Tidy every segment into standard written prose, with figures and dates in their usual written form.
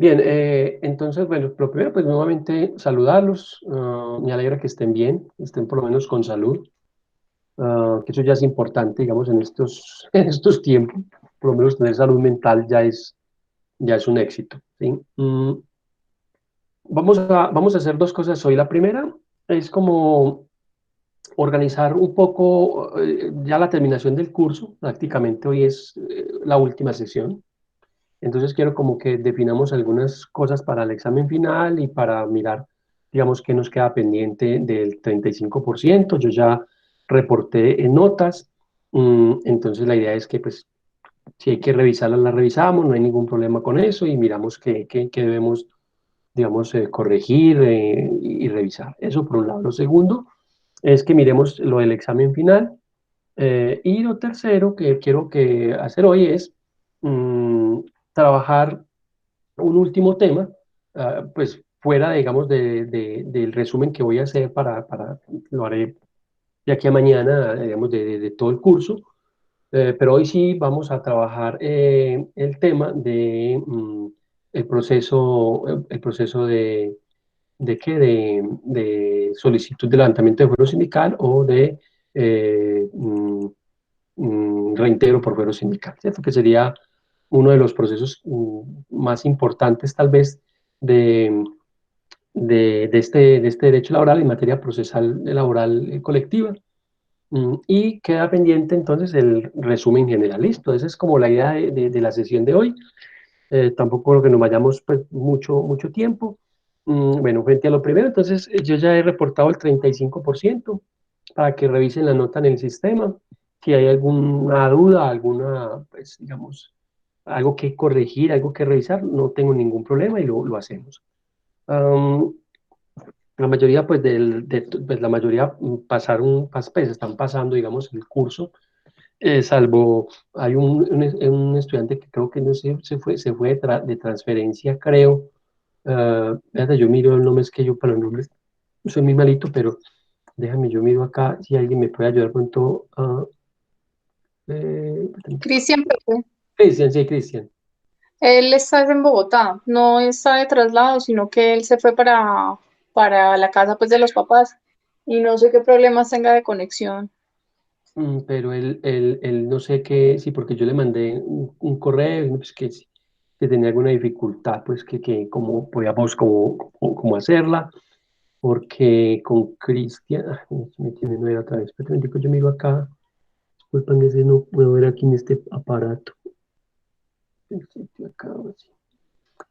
Bien, entonces, bueno, lo primero, pues nuevamente saludarlos. Me alegra que estén bien, estén por lo menos con salud, que eso ya es importante, digamos, en estos, en estos tiempos. Por lo menos tener salud mental ya es un éxito, ¿sí? Vamos a hacer dos cosas hoy. La primera es como organizar un poco ya la terminación del curso. Prácticamente hoy es la última sesión. Entonces quiero como que definamos algunas cosas para el examen final y para mirar, digamos, qué nos queda pendiente del 35%. Yo ya reporté en notas, entonces la idea es que pues si hay que revisarlas, las revisamos, no hay ningún problema con eso y miramos qué debemos, digamos, corregir y revisar. Eso por un lado. Lo segundo es que miremos lo del examen final. Y lo tercero que quiero hacer hoy es trabajar un último tema, pues fuera, digamos, del resumen que voy a hacer lo haré de aquí a mañana, digamos, de todo el curso. Pero hoy sí vamos a trabajar el tema el proceso de solicitud de levantamiento de fuero sindical o de eh, mm, reintegro por fuero sindical, ¿cierto? Que sería uno de los procesos más importantes tal vez de, de este derecho laboral en materia procesal laboral colectiva. Y queda pendiente entonces el resumen general. Listo, esa es como la idea de la sesión de hoy. Tampoco creo que nos vayamos pues, mucho tiempo. Bueno, frente a lo primero, entonces yo ya he reportado el 35% para que revisen la nota en el sistema. Si hay alguna duda, alguna, pues digamos, algo que corregir, algo que revisar, no tengo ningún problema y lo hacemos. Um, la mayoría, pues la mayoría pues están pasando, digamos, el curso, salvo hay un estudiante que creo que no sé, se fue de transferencia, creo. Fíjate, yo miro el nombre, es que yo para los nombres soy muy malito, pero déjame, yo miro acá si alguien me puede ayudar pronto. Eh, Cristian, Pepe, Cristian, sí, Cristian. él está en Bogotá, no está de traslado, sino que él se fue para la casa pues de los papás y no sé qué problemas tenga de conexión. Pero él no sé qué, sí, porque yo le mandé un correo, y pues que tenía alguna dificultad, pues que cómo podíamos cómo hacerla, porque con Cristian, me tiene nueva otra vez, pero yo miro acá, disculpen, ese no puedo ver aquí en este aparato. El sitio acá, ahora sí.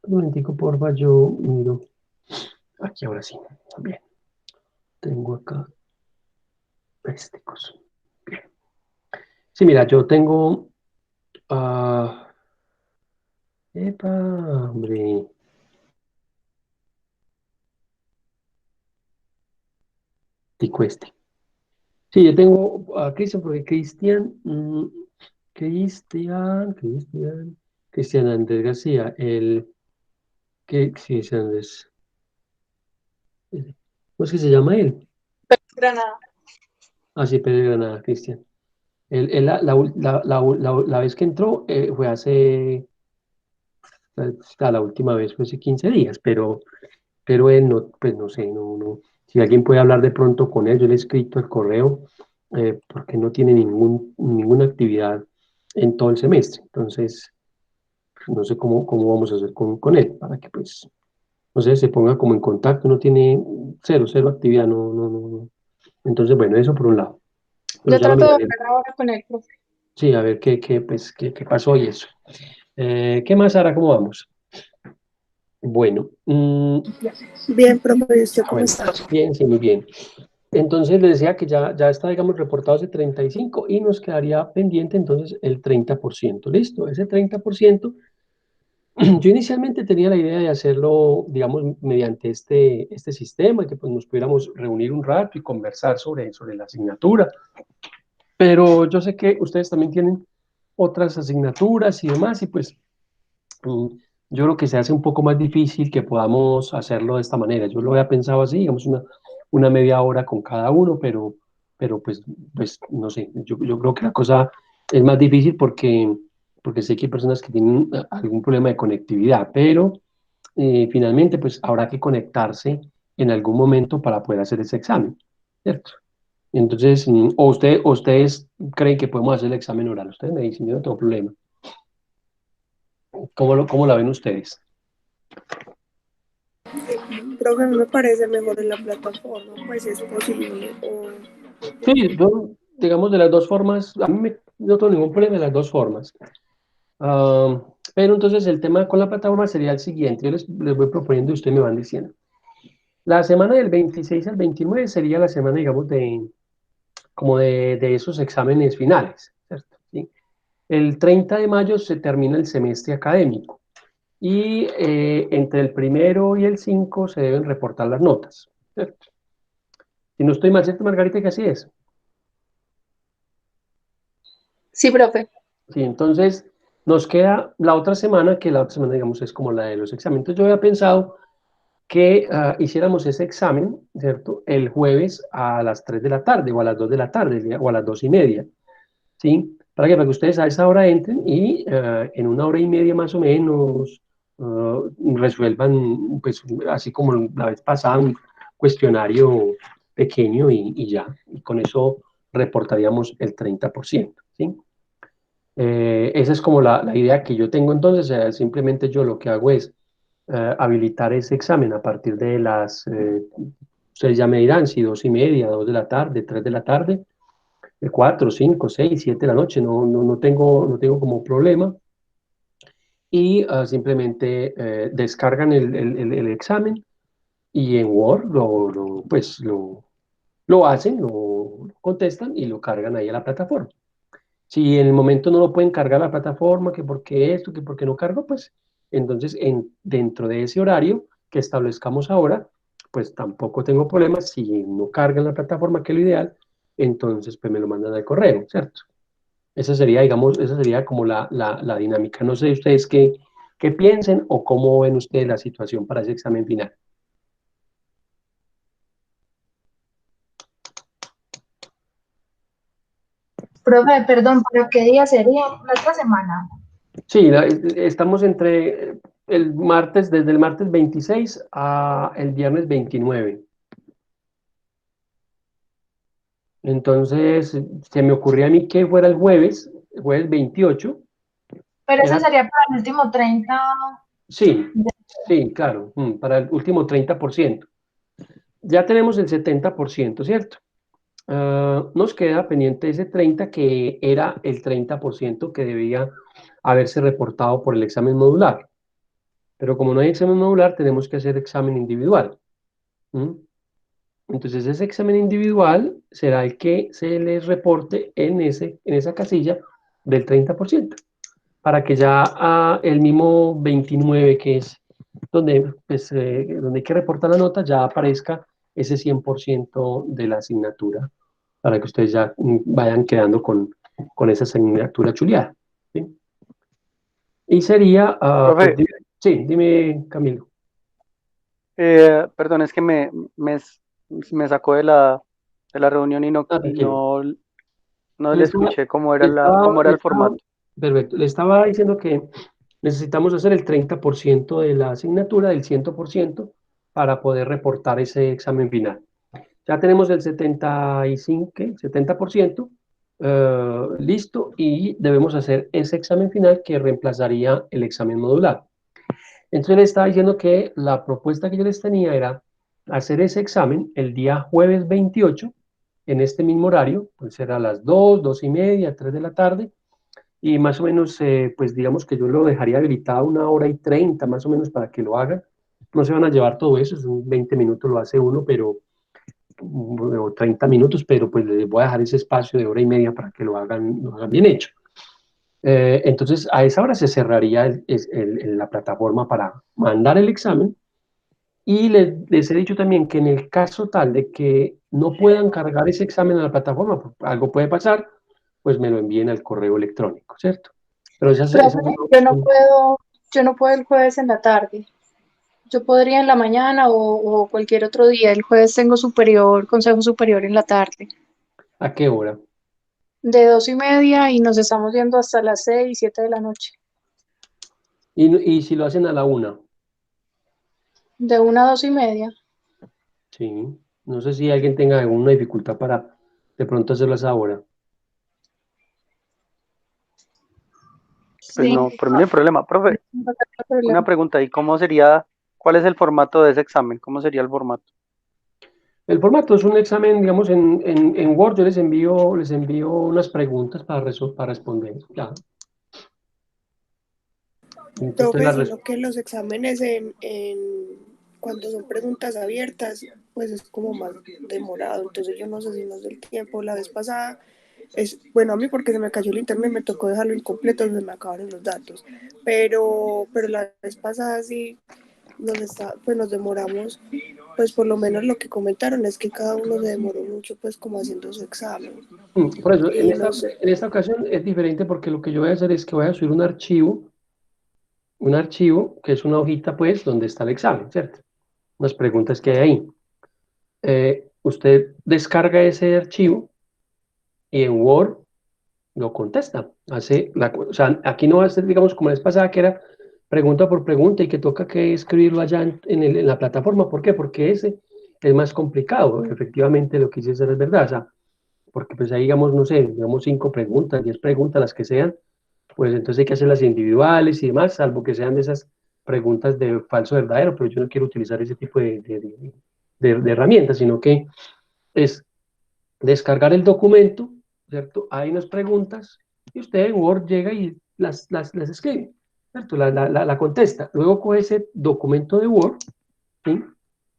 Un momentico, porfa, yo miro, aquí ahora sí, bien, tengo acá este coso. Bien. Sí, mira, yo tengo, epa, hombre. Te cueste. Sí, yo tengo a Cristian, porque Cristian Andrés García, sí, Andrés, ¿cómo es que se llama él? Granada. Ah, sí, Pérez Granada, Cristian. La vez que entró fue la última vez fue hace 15 días, pero él no, pues no sé, no. Si alguien puede hablar de pronto con él, yo le he escrito el correo, porque no tiene ninguna actividad en todo el semestre. Entonces, pues, no sé cómo vamos a hacer con él, para que pues, no sé, se ponga como en contacto, no tiene cero actividad, no. Entonces, bueno, eso por un lado. Pero Yo ya lo trato de miraré. hablar ahora con él, profe. Sí, a ver qué pasó y eso. ¿Qué más, Sara? ¿Cómo vamos? Bueno, Bien, profe, ¿y usted cómo bueno, está? bien, sí, muy bien. Entonces le decía que ya está, digamos, reportado ese 35 y nos quedaría pendiente entonces el 30%. Listo, ese 30%, yo inicialmente tenía la idea de hacerlo, digamos, mediante este sistema, que pues nos pudiéramos reunir un rato y conversar sobre la asignatura, pero yo sé que ustedes también tienen otras asignaturas y demás, y pues mm, yo creo que se hace un poco más difícil que podamos hacerlo de esta manera. Yo lo había pensado así, digamos, una media hora con cada uno, pero pues no sé, yo creo que la cosa es más difícil porque sé que hay personas que tienen algún problema de conectividad, pero finalmente pues habrá que conectarse en algún momento para poder hacer ese examen, ¿cierto? Entonces, o ustedes creen que podemos hacer el examen oral. Ustedes me dicen, yo no tengo problema. ¿Cómo la ven ustedes? Profe, a mí me parece mejor en la plataforma, pues si es posible. Sí, yo, digamos, de las dos formas, no tengo ningún problema de las dos formas. Ah, pero entonces el tema con la plataforma sería el siguiente. Yo les voy proponiendo y ustedes me van diciendo. La semana del 26 al 29 sería la semana, digamos, de esos exámenes finales, ¿cierto? ¿Sí? El 30 de mayo se termina el semestre académico y entre el primero y el 5 se deben reportar las notas, ¿cierto? Si no estoy mal, ¿cierto, Margarita, que así es? Sí, profe. Sí, entonces nos queda la otra semana, que la otra semana, digamos, es como la de los exámenes. Entonces yo había pensado que hiciéramos ese examen, ¿cierto? El jueves a las 3 de la tarde, o a las 2 de la tarde, o a las 2:30, ¿sí? Para que ustedes a esa hora entren y en una hora y media más o menos resuelvan, pues, así como la vez pasada, un cuestionario pequeño y ya. Y con eso reportaríamos el 30%, ¿sí? Esa es como la idea que yo tengo entonces. Simplemente yo lo que hago es habilitar ese examen a partir de ustedes ya me dirán si 2:30, 2 de la tarde, 3 de la tarde, 4, 5, 6, 7 de la noche, no tengo como problema. Y simplemente descargan el examen y en Word lo hacen, lo contestan y lo cargan ahí a la plataforma. Si en el momento no lo pueden cargar a la plataforma, que porque esto, que porque no cargo, pues entonces dentro de ese horario que establezcamos ahora, pues tampoco tengo problemas. Si no cargan la plataforma, que es lo ideal, entonces pues me lo mandan al correo, ¿cierto? Esa sería, digamos, esa sería como la dinámica. No sé ustedes qué piensen o cómo ven ustedes la situación para ese examen final. Profe, perdón, ¿pero qué día sería la otra semana? Sí, estamos desde el martes 26 a el viernes 29. Entonces, se me ocurrió a mí que fuera el jueves 28. Pero ese Era, sería para el último 30 sí, de... sí, claro, para el último 30%. Ya tenemos el 70%, ¿cierto? Nos queda pendiente ese 30 que era el 30% que debía haberse reportado por el examen modular. Pero como no hay examen modular, tenemos que hacer examen individual. ¿Mm? Entonces, ese examen individual será el que se les reporte en esa casilla del 30%, para que ya el mismo 29, que es donde hay que reportar la nota, ya aparezca ese 100% de la asignatura, para que ustedes ya vayan quedando con esa asignatura chuleada, ¿sí? Y sería, pues, Profe, sí, dime, Camilo. perdón, es que me sacó de la reunión y Ah, tranquilo. no Le le estaba, escuché le estaba, cómo era le el estaba- formato. Perfecto. Le estaba diciendo que necesitamos hacer el 30% de la asignatura, del 100%, para poder reportar ese examen final. Ya tenemos el 75, 70% listo y debemos hacer ese examen final que reemplazaría el examen modular. Entonces le estaba diciendo que la propuesta que yo les tenía era hacer ese examen el día jueves 28 en este mismo horario, pues será a las 2, 2:30, 3 de la tarde, y más o menos, pues digamos que yo lo dejaría habilitado 1 hora y 30 más o menos para que lo hagan. No se van a llevar todo eso, son 20 minutos lo hace uno, o 30 minutos, pero pues les voy a dejar ese espacio de hora y media para que lo hagan bien hecho. Entonces, a esa hora se cerraría la plataforma para mandar el examen y les he dicho también que en el caso tal de que no puedan cargar ese examen a la plataforma, algo puede pasar, pues me lo envíen al correo electrónico, ¿cierto? Pero esa Profe, es una yo no opción. puedo, yo no puedo el jueves en la tarde. Yo podría en la mañana o cualquier otro día. El jueves tengo consejo superior en la tarde, ¿A qué hora? de 2:30 y nos estamos viendo hasta las 6, 7 de la noche. Y si lo hacen a la 1, De 1 a 2:30. Sí. No sé si alguien tenga alguna dificultad para de pronto hacerlo a esa hora. Pues Sí, no, por mí no hay problema. Profe, no hay una problema. pregunta, ¿y cómo sería, cuál es el formato de ese examen? ¿Cómo sería el formato? El formato es un examen, digamos, en Word. Yo les envío unas preguntas para responder. Ya. Entonces, Profe, sino que los exámenes cuando son preguntas abiertas, pues es como más demorado. Entonces yo no sé si nos da el tiempo. La vez pasada, bueno, a mí porque se me cayó el internet me tocó dejarlo incompleto, se me acabaron los datos. Pero la vez pasada sí pues nos demoramos, pues por lo menos lo que comentaron es que cada uno se demoró mucho pues como haciendo su examen. por eso, en Y esta, no sé. en esta ocasión es diferente porque lo que yo voy a hacer es que voy a subir un archivo que es una hojita, pues, donde está el examen, ¿cierto? Unas preguntas que hay ahí. Usted descarga ese archivo y en Word lo contesta. O sea, aquí no va a ser, digamos, como la vez pasada, que era pregunta por pregunta y que toca que escribirlo allá en la plataforma. ¿Por qué? Porque ese es más complicado. Efectivamente, lo que dice es verdad. O sea, porque pues ahí, digamos, no sé, digamos 5 preguntas, 10 preguntas, las que sean, pues entonces hay que hacerlas individuales y demás, salvo que sean de esas preguntas de falso verdadero, pero yo no quiero utilizar ese tipo de herramientas, sino que es descargar el documento, ¿cierto? Hay unas preguntas y usted en Word llega y las escribe, ¿cierto? La contesta. Luego coge ese documento de Word, ¿sí?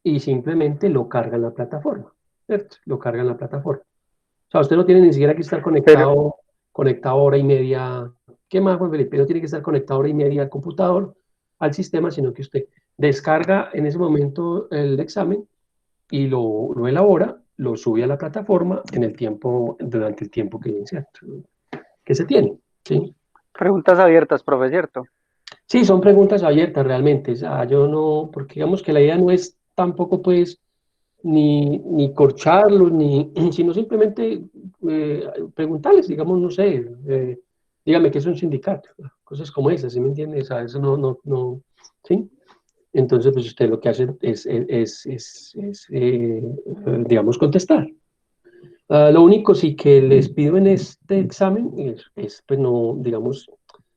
Y simplemente lo carga en la plataforma, ¿cierto? Lo carga en la plataforma. O sea, usted no tiene ni siquiera que estar Pero, conectado hora y media. ¿Qué más, Juan Felipe? No tiene que estar conectado hora y media al computador, al sistema, sino que usted descarga en ese momento el examen y lo elabora, lo sube a la plataforma durante el tiempo que se tiene. ¿Sí? preguntas abiertas, profe, ¿cierto? Sí, son preguntas abiertas realmente. O sea, yo no, porque digamos que la idea no es tampoco pues ni corcharlos, sino simplemente preguntarles, digamos, no sé, dígame qué es un sindicato, cosas como esas, ¿sí me entiendes? A eso no, ¿sí? Entonces, pues usted lo que hace es, digamos, contestar. Lo único sí que les pido en este examen pues no, digamos,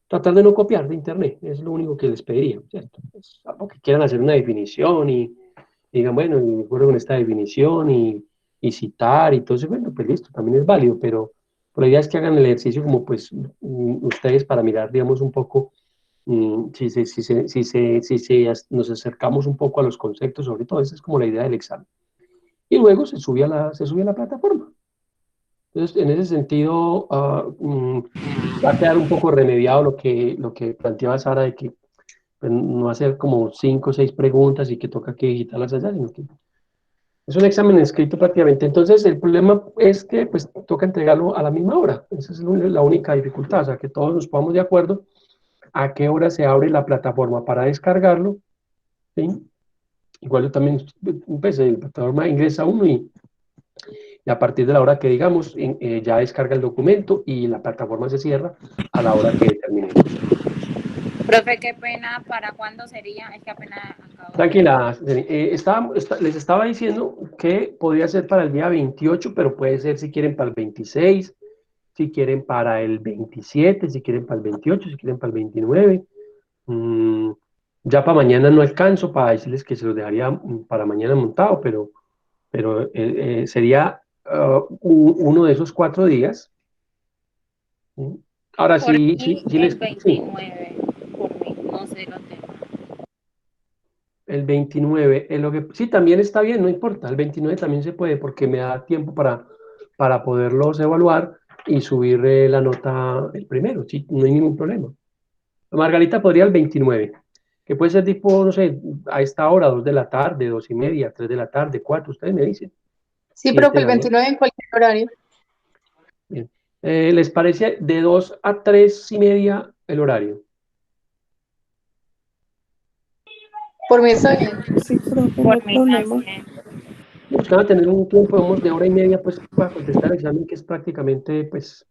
tratar de no copiar de internet, es lo único que les pediría, ¿cierto? Pues, salvo que quieran hacer una definición y digan, bueno, y me acuerdo con esta definición y citar y todo eso, bueno, pues listo, también es válido, pero la idea es que hagan el ejercicio como pues ustedes para mirar, digamos, un poco si nos acercamos un poco a los conceptos, sobre todo, esa es como la idea del examen. Y luego se sube a la plataforma. Entonces, en ese sentido, va a quedar un poco remediado lo que planteaba Sara de que pues, no hacer como 5 o 6 preguntas y que toca que digitarlas allá, sino que es un examen escrito prácticamente. Entonces, el problema es que pues toca entregarlo a la misma hora. Esa es la única dificultad, o sea, que todos nos pongamos de acuerdo a qué hora se abre la plataforma para descargarlo, ¿sí? Igual yo también, pues, la plataforma ingresa uno y a partir de la hora que digamos, ya descarga el documento y la plataforma se cierra a la hora que determinemos. Profe, qué pena, ¿para cuándo sería? Es que apenas acabo de... Tranquila, les estaba diciendo que podría ser para el día 28, pero puede ser si quieren para el 26, si quieren para el 27, si quieren para el 28, si quieren para el 29. Mm, ya para mañana no alcanzo para decirles que se los dejaría para mañana montado, pero sería uno de esos 4 días. ¿Sí? Ahora Por sí, sí, mí sí el sí, 29, por mí, no sé los demás. el 29, sí, también está bien, no importa, el 29 también se puede porque me da tiempo para poderlos evaluar y subir la nota el primero, sí, no hay ningún problema. Margarita podría el 29, que puede ser tipo, no sé, a esta hora, 2 de la tarde, 2:30, 3 de la tarde, 4, ustedes me dicen, Sí, 7 profe, de el la noche. 29 en cualquier horario. Bien. ¿Les parece de 2 a 3:30 el horario? Por mí está bien. Sí, profe, no hay Por mí problema. también. Y pues que van a tener un tiempo, digamos, de hora y media, pues, para contestar el examen, que es prácticamente, pues,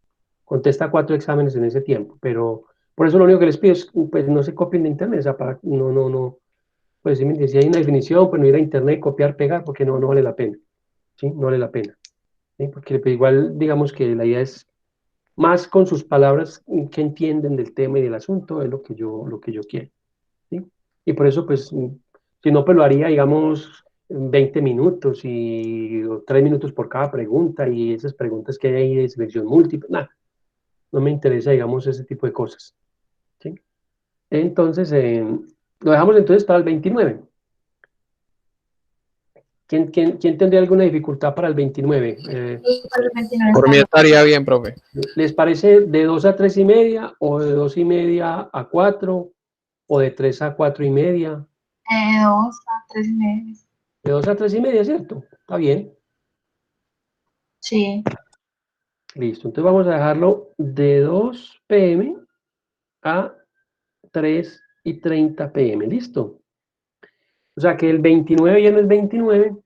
contesta 4 exámenes en ese tiempo. Pero por eso lo único que les pido es, pues, no se copien de internet, o sea, no, pues si hay una definición, pues no ir a internet, copiar, pegar, porque no vale la pena, ¿sí? No vale la pena, ¿sí? Porque pues, igual, digamos que la idea es más con sus palabras que entienden del tema y del asunto, es lo que yo quiero, ¿sí? Y por eso, pues, si no, pues lo haría, digamos, en 20 minutos o 3 minutos por cada pregunta y esas preguntas que hay ahí de selección múltiple, nada, no me interesa, digamos, ese tipo de cosas, ¿sí? Entonces, lo dejamos entonces para el 29. ¿Quién tendría alguna dificultad para el 29? Y para el 29 Por está mí bien. estaría bien, profe. ¿Les parece de 2 a 3 y media o de 2 y media a 4 o de 3 a 4 y media? 2 a 3 meses. De 2 a 3 y media, ¿cierto? Está bien. Sí. Listo. Entonces vamos a dejarlo de 2 p.m. a 3 y 30 p.m. ¿Listo? O sea que el 29 y el 29,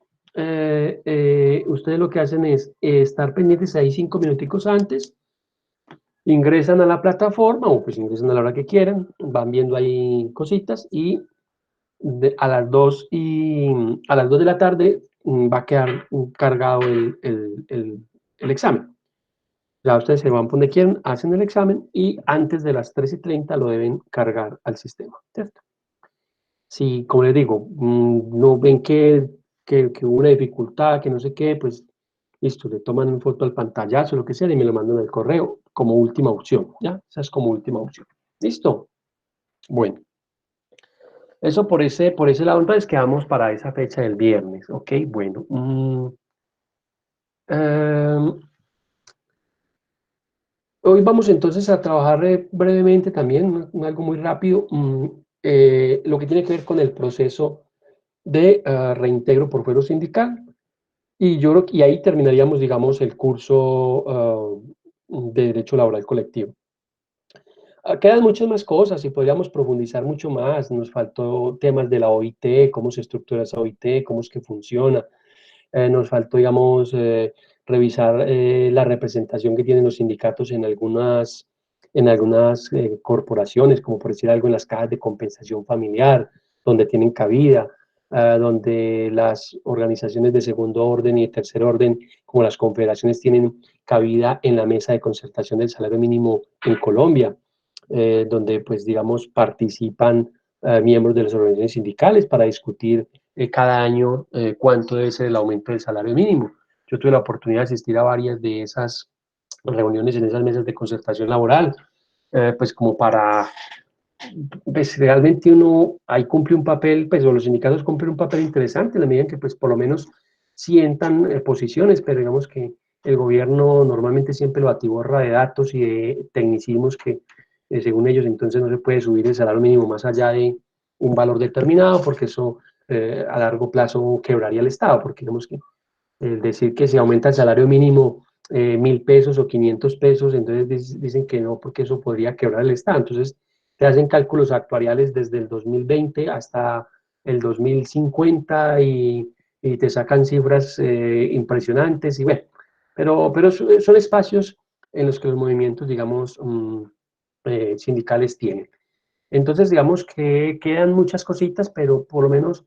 ustedes lo que hacen es estar pendientes ahí 5 minuticos antes, ingresan a la plataforma o pues ingresan a la hora que quieran, van viendo ahí cositas y a las 2 de la tarde va a quedar cargado el examen. Ya ustedes se van por donde quieran, hacen el examen y antes de las 3 y 30 lo deben cargar al sistema, ¿cierto? Si, como les digo, no ven que hubo una dificultad, que no sé qué, pues listo, le toman una foto al pantallazo, lo que sea, y me lo mandan al correo como última opción, ¿ya? Esa es como última opción. ¿Listo? Bueno, eso por ese lado, entonces quedamos para esa fecha del viernes, ¿ok? Bueno. Hoy vamos entonces a trabajar brevemente también, algo muy rápido, lo que tiene que ver con el proceso de reintegro por fuero sindical. Y yo creo que y ahí terminaríamos, digamos, el curso de Derecho Laboral Colectivo. Quedan muchas más cosas y podríamos profundizar mucho más. Nos faltó temas de la OIT, cómo se estructura esa OIT, cómo es que funciona. Nos faltó, digamos, revisar la representación que tienen los sindicatos en algunas corporaciones, como por decir algo, en las cajas de compensación familiar, donde tienen cabida, donde las organizaciones de segundo orden y de tercer orden, como las confederaciones, tienen cabida en la mesa de concertación del salario mínimo en Colombia, donde, pues, digamos, participan miembros de las organizaciones sindicales para discutir cada año cuánto debe ser el aumento del salario mínimo. Yo tuve la oportunidad de asistir a varias de esas reuniones en esas mesas de concertación laboral, pues como para, pues realmente uno ahí cumple un papel, pues o los sindicatos cumplen un papel interesante en la medida en que pues por lo menos sientan posiciones, pero digamos que el gobierno normalmente siempre lo atiborra de datos y de tecnicismos que según ellos entonces no se puede subir el salario mínimo más allá de un valor determinado porque eso a largo plazo quebraría el Estado, porque digamos que el decir que se aumenta el salario mínimo 1.000 pesos o 500 pesos, entonces dicen que no, porque eso podría quebrar el Estado. Entonces, te hacen cálculos actuariales desde el 2020 hasta el 2050 y te sacan cifras impresionantes y bueno, pero son espacios en los que los movimientos, digamos, sindicales tienen. Entonces, digamos que quedan muchas cositas, pero por lo menos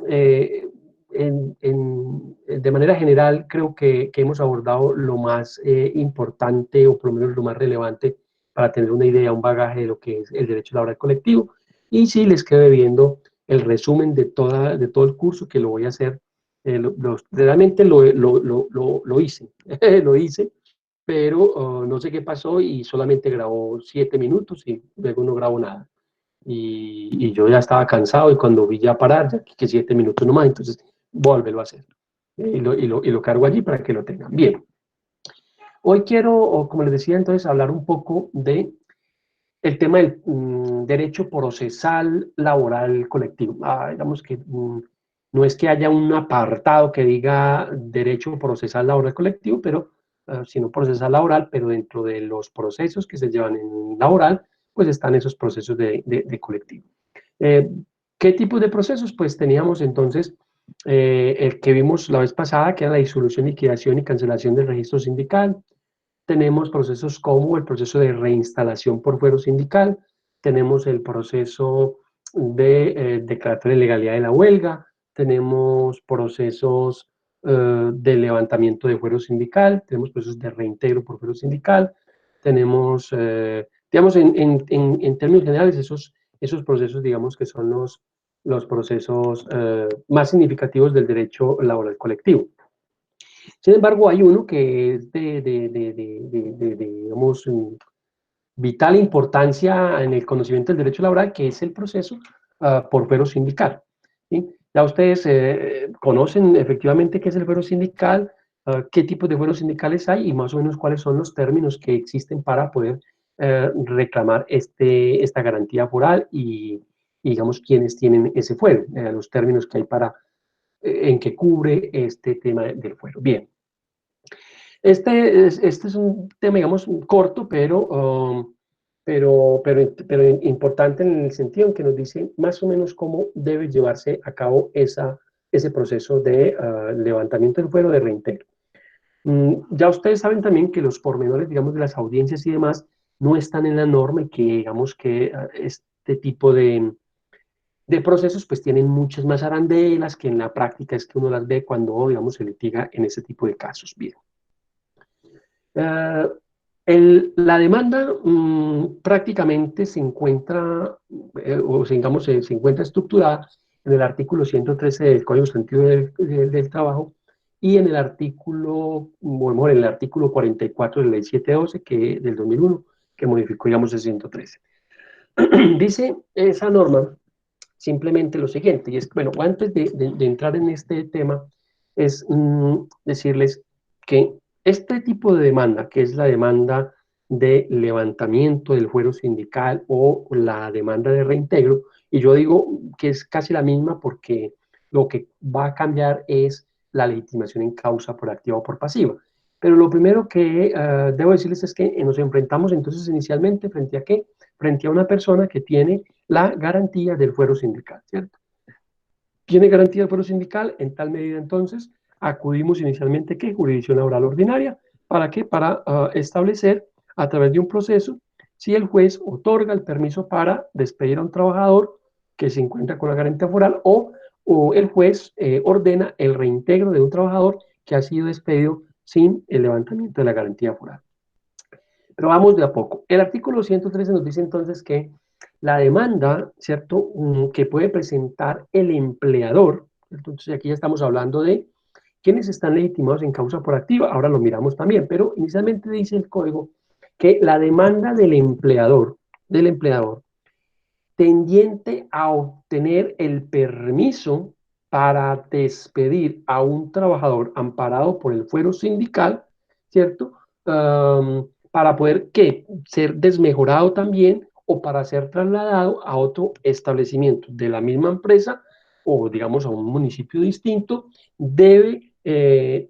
eh, de manera general, creo que hemos abordado lo más importante o por lo menos lo más relevante para tener una idea, un bagaje de lo que es el derecho laboral colectivo. Y sí, les quedo viendo el resumen de todo el curso, que lo voy a hacer. Realmente lo hice, lo hice, pero no sé qué pasó y solamente grabó 7 minutos y luego no grabó nada y yo ya estaba cansado y cuando vi ya parar, ya que 7 minutos nomás, entonces vuélvelo a hacer. Y lo cargo allí para que lo tengan. Bien, hoy quiero, como les decía entonces, hablar un poco de el tema del derecho procesal laboral colectivo. Digamos que no es que haya un apartado que diga derecho procesal laboral colectivo, pero sino procesal laboral, pero dentro de los procesos que se llevan en laboral, pues están esos procesos de colectivo. Eh, ¿Qué tipo de procesos? Pues teníamos entonces el que vimos la vez pasada, que era la disolución, liquidación y cancelación del registro sindical. Tenemos procesos como el proceso de reinstalación por fuero sindical, tenemos el proceso de declaratoria de legalidad de la huelga, tenemos procesos de levantamiento de fuero sindical, tenemos procesos de reintegro por fuero sindical, tenemos, digamos, en términos generales, esos procesos, digamos, que son los procesos más significativos del derecho laboral colectivo. Sin embargo, hay uno que es digamos, vital importancia en el conocimiento del derecho laboral, que es el proceso por fuero sindical. ¿Sí? Ya ustedes conocen efectivamente qué es el fuero sindical, qué tipos de fueros sindicales hay y más o menos cuáles son los términos que existen para poder reclamar esta garantía foral y, digamos, quiénes tienen ese fuero, los términos que hay para, en que cubre este tema del fuero. Bien. Este es un tema, digamos, corto, pero importante en el sentido en que nos dice más o menos cómo debe llevarse a cabo ese proceso de levantamiento del fuero de reintegro. Ya ustedes saben también que los pormenores, digamos, de las audiencias y demás no están en la norma y que, digamos, que este tipo de procesos pues tienen muchas más arandelas que en la práctica es que uno las ve cuando, digamos, se litiga en ese tipo de casos. Bien. La demanda prácticamente se encuentra, o digamos, se encuentra estructurada en el artículo 113 del Código Sustantivo del Trabajo y en el artículo, bueno, en el artículo 44 de la Ley 712 del 2001, que modificó, digamos, el 113. Dice esa norma simplemente lo siguiente, y es, bueno, antes de entrar en este tema, es decirles que este tipo de demanda, que es la demanda de levantamiento del fuero sindical o la demanda de reintegro, y yo digo que es casi la misma porque lo que va a cambiar es la legitimación en causa por activa o por pasiva. Pero lo primero que debo decirles es que nos enfrentamos entonces inicialmente frente a qué? Frente a una persona que tiene la garantía del fuero sindical, ¿cierto? Tiene garantía del fuero sindical, en tal medida entonces acudimos inicialmente ¿qué? Jurisdicción laboral ordinaria, ¿para qué? Para establecer a través de un proceso si el juez otorga el permiso para despedir a un trabajador que se encuentra con la garantía foral o el juez ordena el reintegro de un trabajador que ha sido despedido sin el levantamiento de la garantía foral. Pero vamos de a poco. El artículo 113 nos dice entonces que la demanda, ¿cierto?, que puede presentar el empleador, entonces aquí ya estamos hablando de quienes están legitimados en causa por activa, ahora lo miramos también, pero inicialmente dice el código que la demanda del empleador tendiente a obtener el permiso para despedir a un trabajador amparado por el fuero sindical, ¿cierto? Para poder, ¿qué? Ser desmejorado también o para ser trasladado a otro establecimiento de la misma empresa o, digamos, a un municipio distinto, debe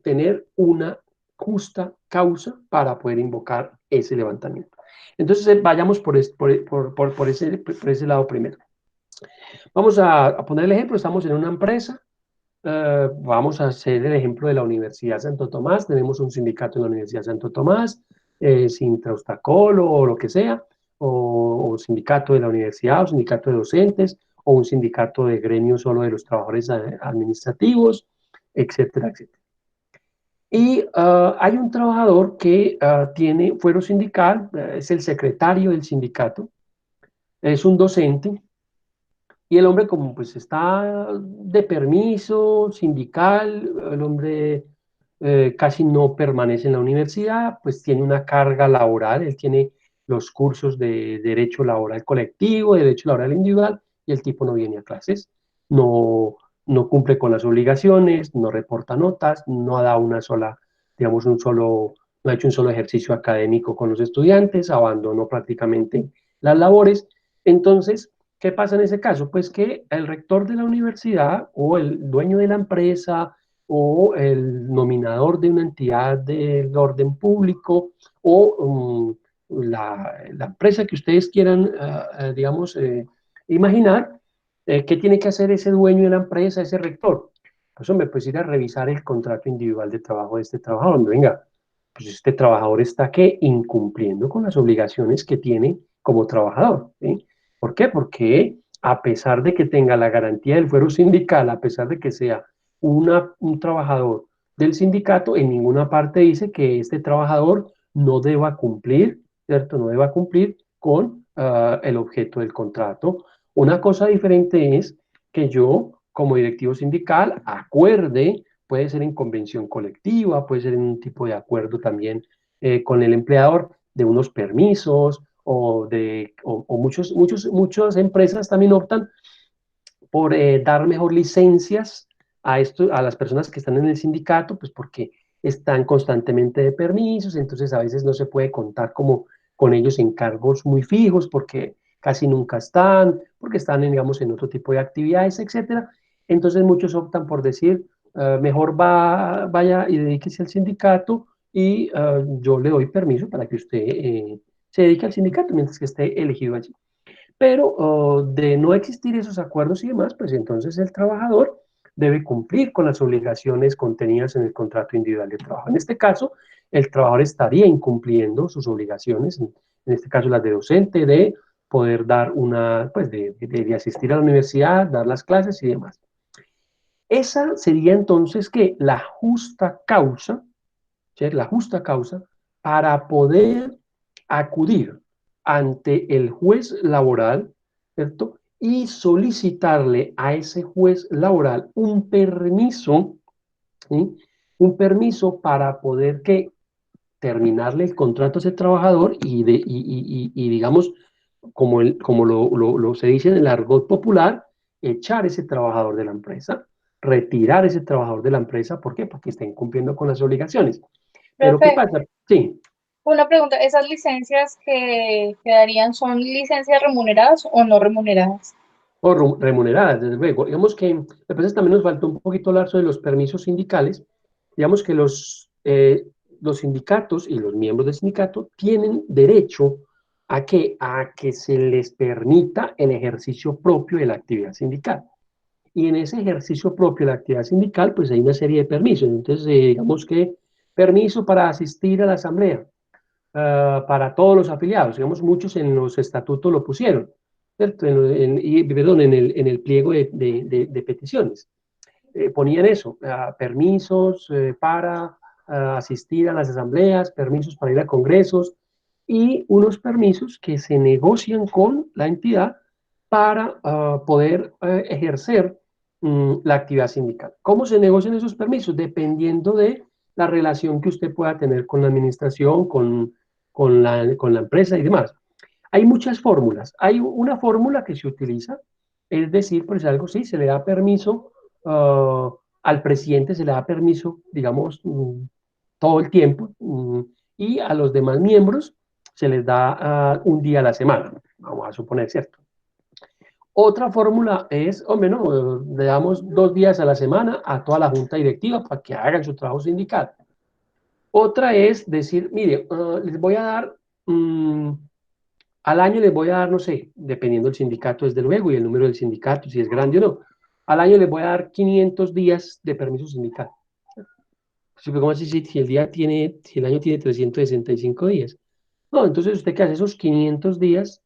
tener una justa causa para poder invocar ese levantamiento. Entonces, vayamos por ese lado primero. Vamos a poner el ejemplo, estamos en una empresa, vamos a hacer el ejemplo de la Universidad Santo Tomás, tenemos un sindicato en la Universidad Santo Tomás, Sintraustacol o lo que sea, o sindicato de la universidad, o sindicato de docentes, o un sindicato de gremio solo de los trabajadores administrativos, etcétera, etcétera. Y hay un trabajador que tiene fuero sindical, es el secretario del sindicato, es un docente, y el hombre como pues está de permiso sindical, el hombre casi no permanece en la universidad, pues tiene una carga laboral, él tiene los cursos de derecho laboral colectivo, de derecho laboral individual, y el tipo no viene a clases, no cumple con las obligaciones, no reporta notas, no ha dado una sola, digamos, no ha hecho un solo ejercicio académico con los estudiantes, abandonó prácticamente las labores. Entonces, ¿qué pasa en ese caso? Pues que el rector de la universidad o el dueño de la empresa o el nominador de una entidad del orden público o la empresa que ustedes quieran, digamos, imaginar, ¿qué tiene que hacer ese dueño de la empresa, ese rector? Pues hombre, pues ir a revisar el contrato individual de trabajo de este trabajador. Venga, pues este trabajador está ¿qué? Incumpliendo con las obligaciones que tiene como trabajador, ¿sí? ¿Por qué? Porque a pesar de que tenga la garantía del fuero sindical, a pesar de que sea un trabajador del sindicato, en ninguna parte dice que este trabajador no deba cumplir, ¿cierto? No deba cumplir con el objeto del contrato. Una cosa diferente es que yo, como directivo sindical, acuerde, puede ser en convención colectiva, puede ser en un tipo de acuerdo también con el empleador, de unos permisos o muchas empresas también optan por dar mejor licencias a las personas que están en el sindicato, pues porque están constantemente de permisos, entonces a veces no se puede contar como con ellos en cargos muy fijos porque casi nunca están, porque están, digamos, en otro tipo de actividades, etcétera. Entonces muchos optan por decir, mejor vaya y dedíquese al sindicato y yo le doy permiso para que usted se dedique al sindicato mientras que esté elegido allí. Pero de no existir esos acuerdos y demás, pues entonces el trabajador debe cumplir con las obligaciones contenidas en el contrato individual de trabajo. En este caso, el trabajador estaría incumpliendo sus obligaciones, en este caso las de docente, de poder dar una, pues de asistir a la universidad, dar las clases y demás. Esa sería entonces que la justa causa, ¿sí? La justa causa para poder acudir ante el juez laboral, ¿cierto? Y solicitarle a ese juez laboral un permiso, ¿sí? Un permiso para poder que terminarle el contrato a ese trabajador y digamos, como se dice en el argot popular, echar ese trabajador de la empresa, retirar ese trabajador de la empresa, ¿por qué? Porque está incumpliendo con las obligaciones. Pero ¿qué Profe, pasa? Sí, una pregunta, ¿esas licencias que darían son licencias remuneradas o no remuneradas? o remuneradas, desde luego. Digamos que a veces también nos faltó un poquito hablar sobre los permisos sindicales. Digamos que los sindicatos y los miembros del sindicato tienen derecho a que se les permita el ejercicio propio de la actividad sindical. Y en ese ejercicio propio de la actividad sindical, pues hay una serie de permisos. Entonces, digamos que permiso para asistir a la asamblea, para todos los afiliados. Digamos, muchos en los estatutos lo pusieron, ¿cierto? Perdón, en el pliego de peticiones. Ponían eso, permisos para asistir a las asambleas, permisos para ir a congresos y unos permisos que se negocian con la entidad para poder ejercer la actividad sindical. ¿Cómo se negocian esos permisos? Dependiendo de la relación que usted pueda tener con la administración, con la empresa y demás. Hay muchas fórmulas. Hay una fórmula que se utiliza, es decir, por si algo sí, se le da permiso al presidente, se le da permiso, digamos, todo el tiempo, y a los demás miembros se les da un día a la semana, vamos a suponer, ¿cierto? Otra fórmula es, hombre, no, le damos 2 días a la semana a toda la junta directiva para que hagan su trabajo sindical. Otra es decir, mire, les voy a dar, al año les voy a dar, no sé, dependiendo del sindicato, desde luego, y el número del sindicato, si es grande o no, al año les voy a dar 500 días de permiso sindical. ¿Cómo así si el año tiene 365 días? No, entonces usted qué hace esos 500 días,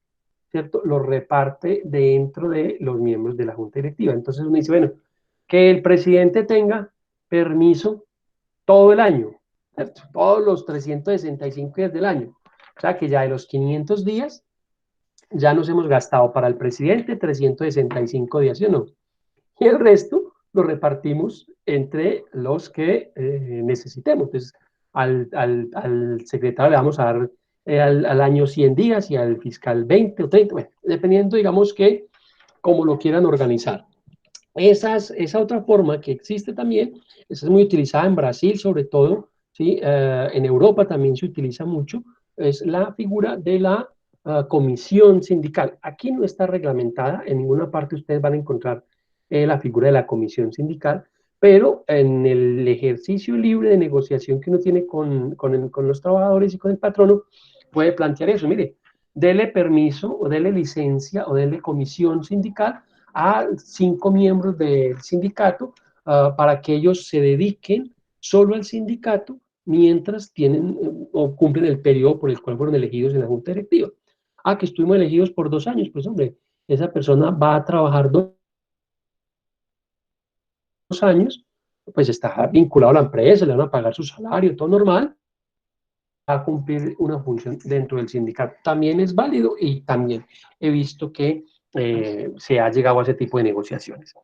¿cierto? Los reparte dentro de los miembros de la junta directiva. Entonces uno dice, bueno, que el presidente tenga permiso todo el año, ¿cierto? Todos los 365 días del año. O sea que ya de los 500 días, ya nos hemos gastado para el presidente 365 días, ¿sí o no? Y el resto lo repartimos entre los que necesitemos. Entonces, al secretario le vamos a dar al año 100 días y al fiscal 20 o 30, bueno, dependiendo, digamos que, como lo quieran organizar. Esa otra forma que existe también, esa es muy utilizada en Brasil sobre todo, ¿sí? En Europa también se utiliza mucho, es la figura de la comisión sindical. Aquí no está reglamentada, en ninguna parte ustedes van a encontrar la figura de la comisión sindical, pero en el ejercicio libre de negociación que uno tiene con los trabajadores y con el patrono, puede plantear eso, mire, dele permiso o dele licencia o dele comisión sindical a 5 miembros del sindicato para que ellos se dediquen solo al sindicato mientras tienen o cumplen el periodo por el cual fueron elegidos en la junta directiva. Que estuvimos elegidos por 2 años, pues hombre, esa persona va a trabajar 2 años, pues está vinculado a la empresa, le van a pagar su salario, todo normal, va a cumplir una función dentro del sindicato. También es válido y también he visto que se ha llegado a ese tipo de negociaciones.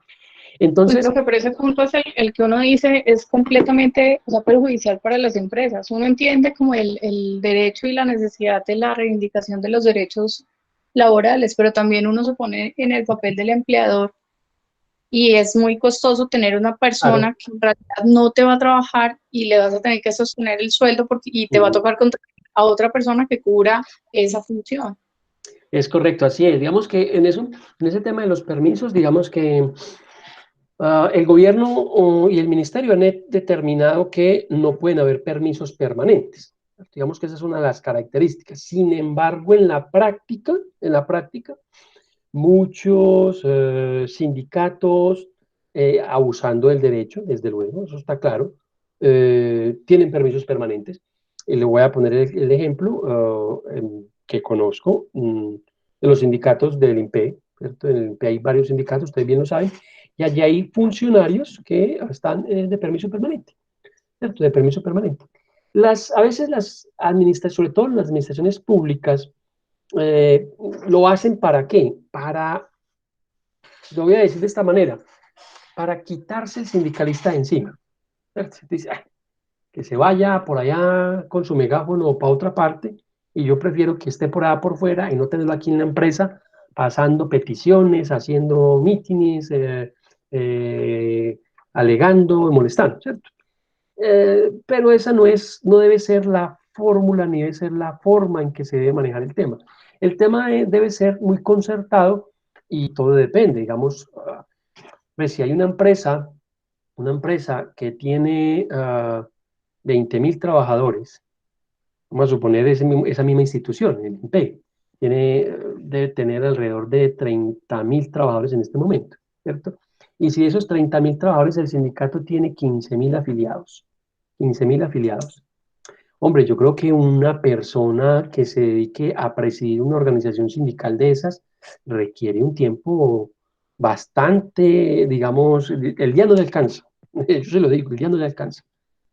Entonces, Lo que por ese punto es el que uno dice es completamente, o sea, perjudicial para las empresas. Uno entiende como el derecho y la necesidad de la reivindicación de los derechos laborales, pero también uno se pone en el papel del empleador y es muy costoso tener una claro, persona que en realidad no te va a trabajar y le vas a tener que sostener el sueldo y te va a tocar contratar a otra persona que cubra esa función. es correcto, así es. Digamos que en ese tema de los permisos, digamos que el gobierno y el ministerio han determinado que no pueden haber permisos permanentes. Digamos que esa es una de las características. Sin embargo, en la práctica, muchos sindicatos, abusando del derecho, desde luego, eso está claro, tienen permisos permanentes. Y le voy a poner el ejemplo que conozco de los sindicatos del INPE, ¿cierto? En el INPE hay varios sindicatos, ustedes bien lo saben, y allí hay funcionarios que están de permiso permanente, ¿cierto? De permiso permanente. A veces las administraciones, sobre todo las administraciones públicas, eh, lo hacen ¿para qué? Lo voy a decir de esta manera, para quitarse el sindicalista de encima. ¿Cierto? Dice, que se vaya por allá con su megáfono o para otra parte, y yo prefiero que esté por allá por fuera y no tenerlo aquí en la empresa, pasando peticiones, haciendo mítines, alegando, molestando, ¿cierto? Pero esa no debe ser la fórmula ni debe ser la forma en que se debe manejar el tema. El tema debe ser muy concertado y todo depende, digamos, pues si hay una empresa que tiene 20.000 trabajadores, vamos a suponer esa misma institución, el INPE, debe tener alrededor de 30.000 trabajadores en este momento, ¿cierto? Y si esos 30.000 trabajadores, el sindicato tiene 15.000 afiliados, 15.000 afiliados. Hombre, yo creo que una persona que se dedique a presidir una organización sindical de esas requiere un tiempo bastante, digamos, el día no le alcanza. Yo se lo digo, el día no le alcanza,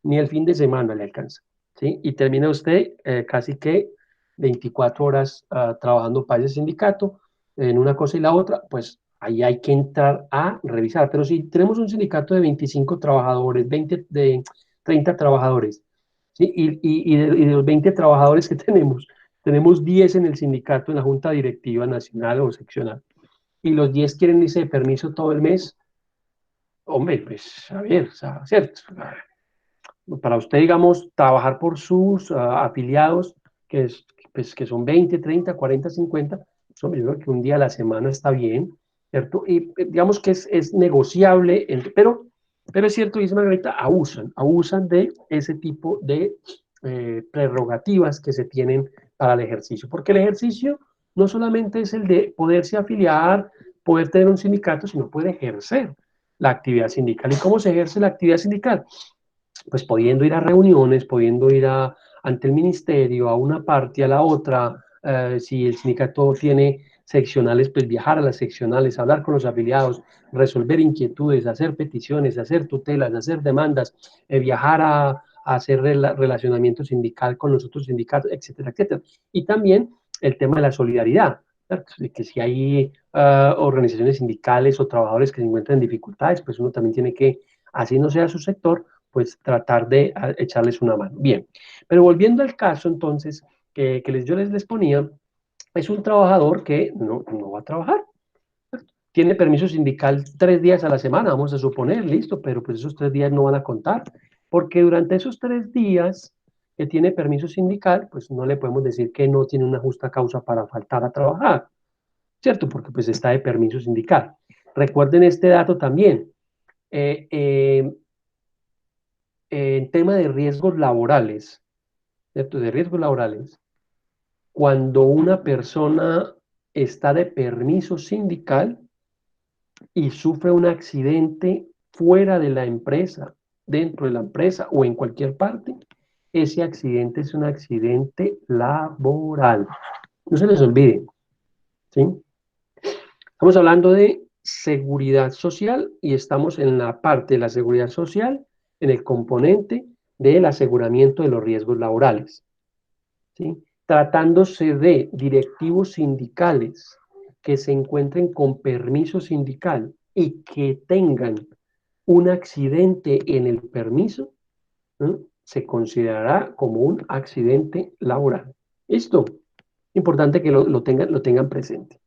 ni el fin de semana le alcanza, ¿sí? Y termina usted casi que 24 horas trabajando para ese sindicato, en una cosa y la otra, pues ahí hay que entrar a revisar. Pero si tenemos un sindicato de 25 trabajadores, 30 trabajadores, ¿sí? Y de los 20 trabajadores que tenemos 10 en el sindicato, en la junta directiva nacional o seccional, y los 10 quieren irse de permiso todo el mes. Hombre, pues a ver, o sea, ¿cierto? Para usted, digamos, trabajar por sus afiliados, pues, que son 20, 30, 40, 50, pues, hombre, yo creo que un día a la semana está bien, ¿cierto? Y digamos que es negociable, pero es cierto, dice Margarita, abusan de ese tipo de prerrogativas que se tienen para el ejercicio, porque el ejercicio no solamente es el de poderse afiliar, poder tener un sindicato, sino poder ejercer la actividad sindical. ¿Y cómo se ejerce la actividad sindical? Pues pudiendo ir a reuniones, pudiendo ir ante el ministerio, a una parte, a la otra, si el sindicato tiene seccionales, pues viajar a las seccionales, hablar con los afiliados, resolver inquietudes, hacer peticiones, hacer tutelas, hacer demandas, viajar a hacer relacionamiento sindical con los otros sindicatos, etcétera, etcétera. Y también el tema de la solidaridad, ¿cierto? De que si hay organizaciones sindicales o trabajadores que se encuentran en dificultades, pues uno también tiene que, así no sea su sector, pues tratar de echarles una mano. Bien, pero volviendo al caso entonces que yo les ponía, es un trabajador que no va a trabajar. Tiene permiso sindical 3 días a la semana, vamos a suponer, listo, pero pues esos 3 días no van a contar, porque durante esos 3 días que tiene permiso sindical, pues no le podemos decir que no tiene una justa causa para faltar a trabajar, ¿cierto? Porque pues está de permiso sindical. Recuerden este dato también. Eh, eh, en tema de riesgos laborales, ¿cierto? De riesgos laborales, cuando una persona está de permiso sindical y sufre un accidente fuera de la empresa, dentro de la empresa o en cualquier parte, ese accidente es un accidente laboral. No se les olvide, ¿sí? Estamos hablando de seguridad social y estamos en la parte de la seguridad social, en el componente del aseguramiento de los riesgos laborales, ¿sí? Tratándose de directivos sindicales que se encuentren con permiso sindical y que tengan un accidente en el permiso, ¿no? Se considerará como un accidente laboral. Esto, importante que lo tengan presente.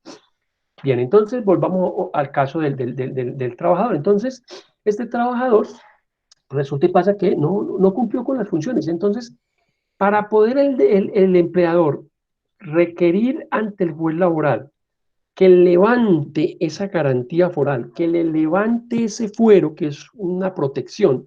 Bien, entonces volvamos al caso del trabajador. Entonces, este trabajador resulta y pasa que no cumplió con las funciones. Entonces, para poder el empleador requerir ante el juez laboral que levante esa garantía foral, que le levante ese fuero, que es una protección,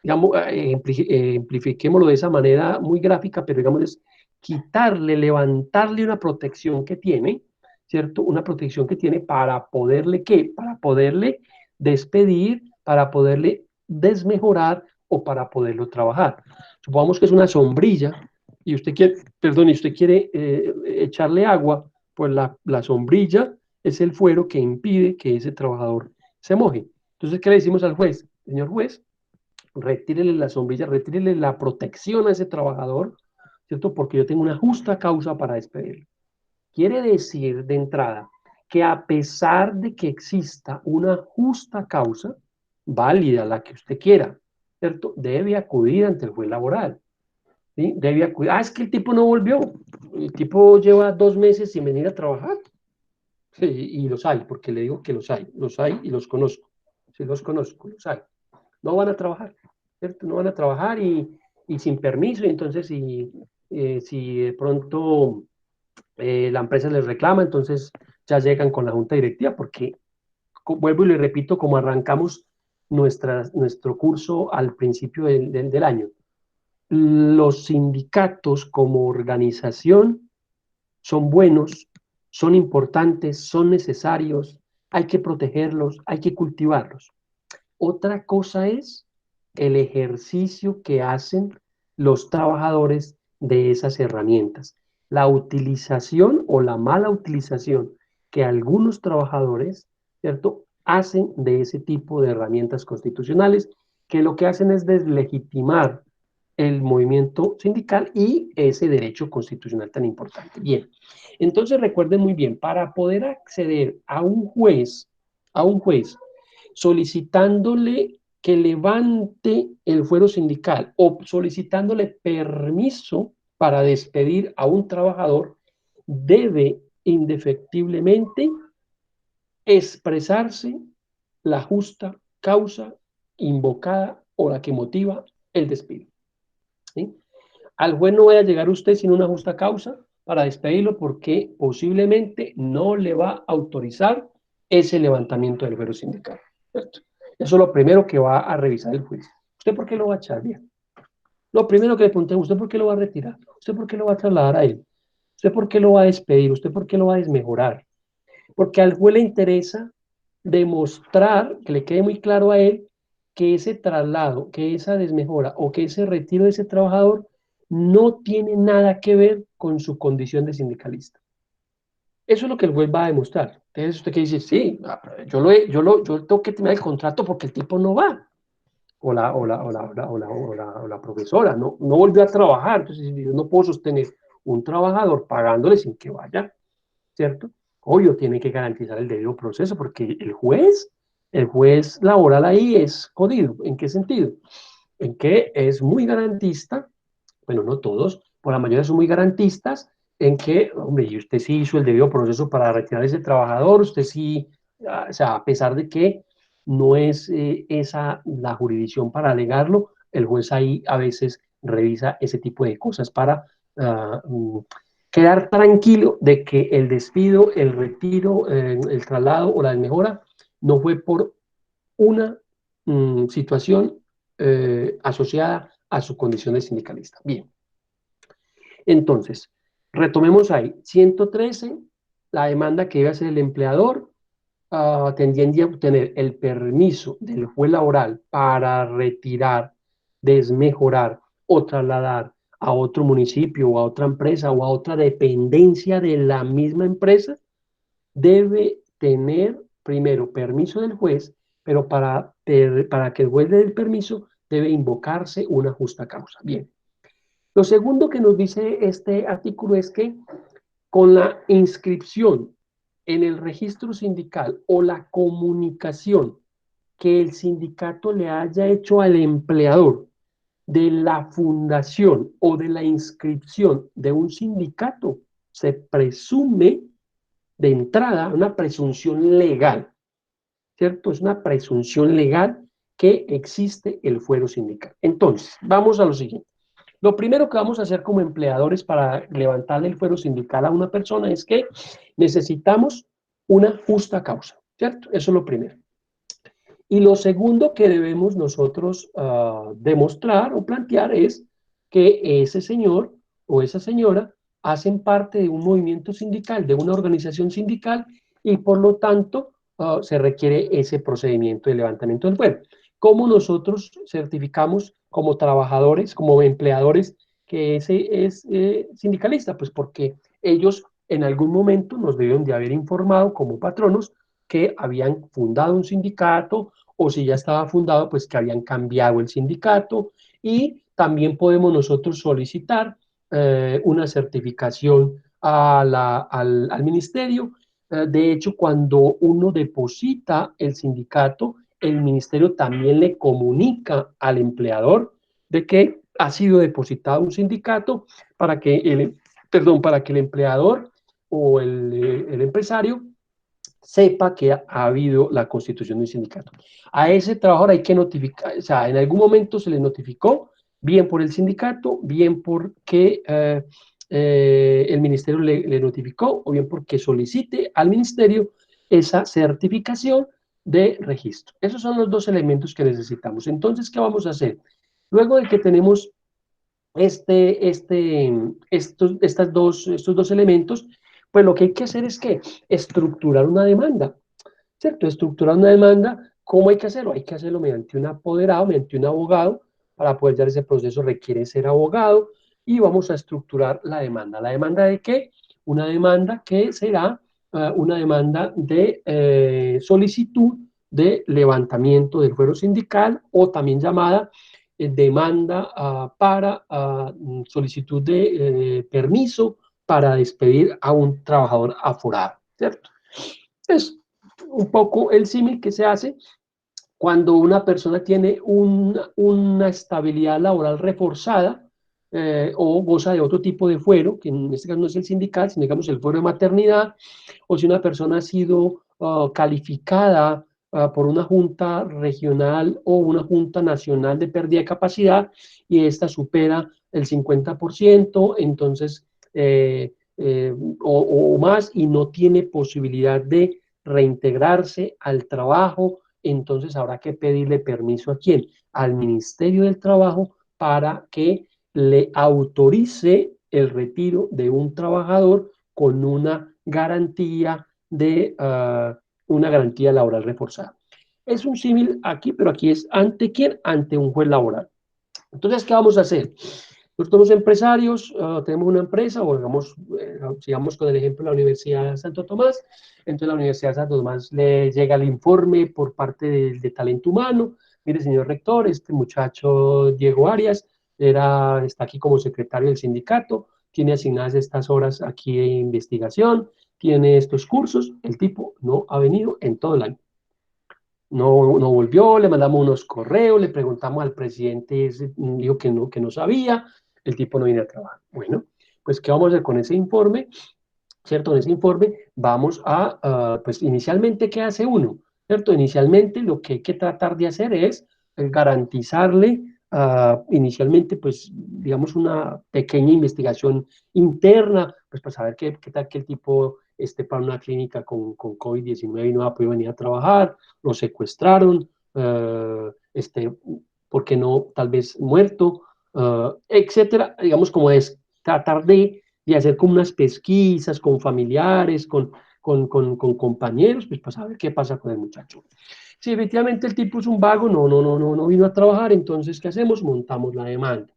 digamos, ejemplifiquémoslo de esa manera muy gráfica, pero digamos es quitarle, levantarle una protección que tiene, ¿cierto? Una protección que tiene para poderle, ¿qué? Para poderle despedir, para poderle desmejorar o para poderlo trabajar. Supongamos que es una sombrilla y usted quiere, perdón, y usted quiere echarle agua, pues la sombrilla es el fuero que impide que ese trabajador se moje. Entonces, ¿qué le decimos al juez? Señor juez, retírele la sombrilla, retírele la protección a ese trabajador, ¿cierto? Porque yo tengo una justa causa para despedirlo. Quiere decir de entrada que a pesar de que exista una justa causa, válida, la que usted quiera, ¿cierto? Debe acudir ante el juez laboral. ¿Sí? Debe acudir. Ah, es que el tipo no volvió. El tipo lleva 2 meses sin venir a trabajar. Sí, y los hay, porque le digo que los hay y los conozco. Sí, los conozco, los hay. No van a trabajar, ¿cierto? No van a trabajar y sin permiso, y entonces si de pronto la empresa les reclama, entonces ya llegan con la junta directiva, porque vuelvo y le repito, como arrancamos nuestro curso al principio del año, los sindicatos como organización son buenos, son importantes, son necesarios, hay que protegerlos, hay que cultivarlos. Otra cosa es el ejercicio que hacen los trabajadores de esas herramientas. La utilización o la mala utilización que algunos trabajadores, ¿cierto?, hacen de ese tipo de herramientas constitucionales, que lo que hacen es deslegitimar el movimiento sindical y ese derecho constitucional tan importante. Bien, entonces recuerden muy bien, para poder acceder a un juez solicitándole que levante el fuero sindical o solicitándole permiso para despedir a un trabajador, debe indefectiblemente expresarse la justa causa invocada o la que motiva el despido. ¿Sí? Al juez no vaya a llegar usted sin una justa causa para despedirlo, porque posiblemente no le va a autorizar ese levantamiento del fuero sindical, ¿cierto? Eso es lo primero que va a revisar el juez. ¿Usted por qué lo va a echar? Bien. Lo primero que le pregunté, ¿usted por qué lo va a retirar? ¿Usted por qué lo va a trasladar a él? ¿Usted por qué lo va a despedir? ¿Usted por qué lo va a desmejorar? Porque al juez le interesa demostrar, que le quede muy claro a él, que ese traslado, que esa desmejora o que ese retiro de ese trabajador no tiene nada que ver con su condición de sindicalista. Eso es lo que el juez va a demostrar. Entonces usted que dice, sí, yo tengo que tener el contrato porque el tipo no va. O la profesora no volvió a trabajar. Entonces yo no puedo sostener un trabajador pagándole sin que vaya, ¿cierto? Obvio, tiene que garantizar el debido proceso, porque el juez laboral ahí es jodido. ¿En qué sentido? En que es muy garantista, bueno, no todos, por la mayoría son muy garantistas, en que, hombre, y usted sí hizo el debido proceso para retirar a ese trabajador, usted sí, o sea, a pesar de que no es esa la jurisdicción para alegarlo, el juez ahí a veces revisa ese tipo de cosas para quedar tranquilo de que el despido, el retiro, el traslado o la desmejora no fue por una situación asociada a su condición de sindicalista. Bien, entonces, retomemos ahí. 113, la demanda que debe hacer el empleador tendría a obtener el permiso del juez laboral para retirar, desmejorar o trasladar a otro municipio o a otra empresa o a otra dependencia de la misma empresa, debe tener primero permiso del juez, pero para que el juez le dé el permiso debe invocarse una justa causa. Bien. Lo segundo que nos dice este artículo es que con la inscripción en el registro sindical o la comunicación que el sindicato le haya hecho al empleador de la fundación o de la inscripción de un sindicato, se presume de entrada una presunción legal, ¿cierto? Es una presunción legal que existe el fuero sindical. Entonces, vamos a lo siguiente. Lo primero que vamos a hacer como empleadores para levantarle el fuero sindical a una persona es que necesitamos una justa causa, ¿cierto? Eso es lo primero. Y lo segundo que debemos nosotros demostrar o plantear es que ese señor o esa señora hacen parte de un movimiento sindical, de una organización sindical, y por lo tanto se requiere ese procedimiento de levantamiento del fuero. ¿Cómo nosotros certificamos como trabajadores, como empleadores, que ese es sindicalista? Pues porque ellos en algún momento nos deben de haber informado como patronos que habían fundado un sindicato, o si ya estaba fundado, pues que habían cambiado el sindicato, y también podemos nosotros solicitar una certificación al ministerio. De hecho, cuando uno deposita el sindicato, el ministerio también le comunica al empleador de que ha sido depositado un sindicato para que para que el empleador o el empresario sepa que ha habido la constitución de un sindicato. A ese trabajador hay que notificar, o sea, en algún momento se le notificó, bien por el sindicato, bien porque el ministerio le notificó, o bien porque solicite al ministerio esa certificación de registro. Esos son los dos elementos que necesitamos. Entonces, ¿qué vamos a hacer? Luego de que tenemos estos dos elementos, pues lo que hay que hacer es que estructurar una demanda, ¿cierto? Estructurar una demanda, ¿cómo hay que hacerlo? Hay que hacerlo mediante un apoderado, mediante un abogado. Para poder dar ese proceso requiere ser abogado, y vamos a estructurar la demanda. ¿La demanda de qué? Una demanda que será una demanda de solicitud de levantamiento del fuero sindical, o también llamada demanda para solicitud de permiso para despedir a un trabajador aforado, ¿cierto? Es un poco el símil que se hace cuando una persona tiene una estabilidad laboral reforzada o goza de otro tipo de fuero, que en este caso no es el sindical, sino digamos el fuero de maternidad, o si una persona ha sido calificada por una junta regional o una junta nacional de pérdida de capacidad, y esta supera el 50%, entonces, o más, y no tiene posibilidad de reintegrarse al trabajo, entonces habrá que pedirle permiso ¿a quién? Al Ministerio del Trabajo, para que le autorice el retiro de un trabajador con una garantía una garantía laboral reforzada. Es un símil aquí, pero aquí es ¿ante quién? Ante un juez laboral. Entonces, ¿qué vamos a hacer? Nosotros somos empresarios, tenemos una empresa, o digamos, sigamos con el ejemplo de la Universidad de Santo Tomás. Entonces, la Universidad de Santo Tomás le llega el informe por parte de talento humano. Mire, señor rector, este muchacho Diego Arias está aquí como secretario del sindicato, tiene asignadas estas horas aquí de investigación, tiene estos cursos. El tipo no ha venido en todo el año. No volvió, le mandamos unos correos, le preguntamos al presidente, dijo que no sabía, el tipo no viene a trabajar. Bueno, pues ¿qué vamos a hacer con ese informe? ¿Cierto? En ese informe vamos pues inicialmente, ¿qué hace uno? ¿Cierto? Inicialmente lo que hay que tratar de hacer es garantizarle inicialmente, pues, digamos, una pequeña investigación interna, pues para saber qué tal que el tipo esté para una clínica con COVID-19 y no va a poder venir a trabajar, lo secuestraron, ¿por qué no? Tal vez muerto, etcétera. Digamos, como es tratar de hacer como unas pesquisas con familiares, con compañeros, pues para saber qué pasa con el muchacho. Si efectivamente el tipo es un vago, no vino a trabajar, entonces, ¿qué hacemos? Montamos la demanda.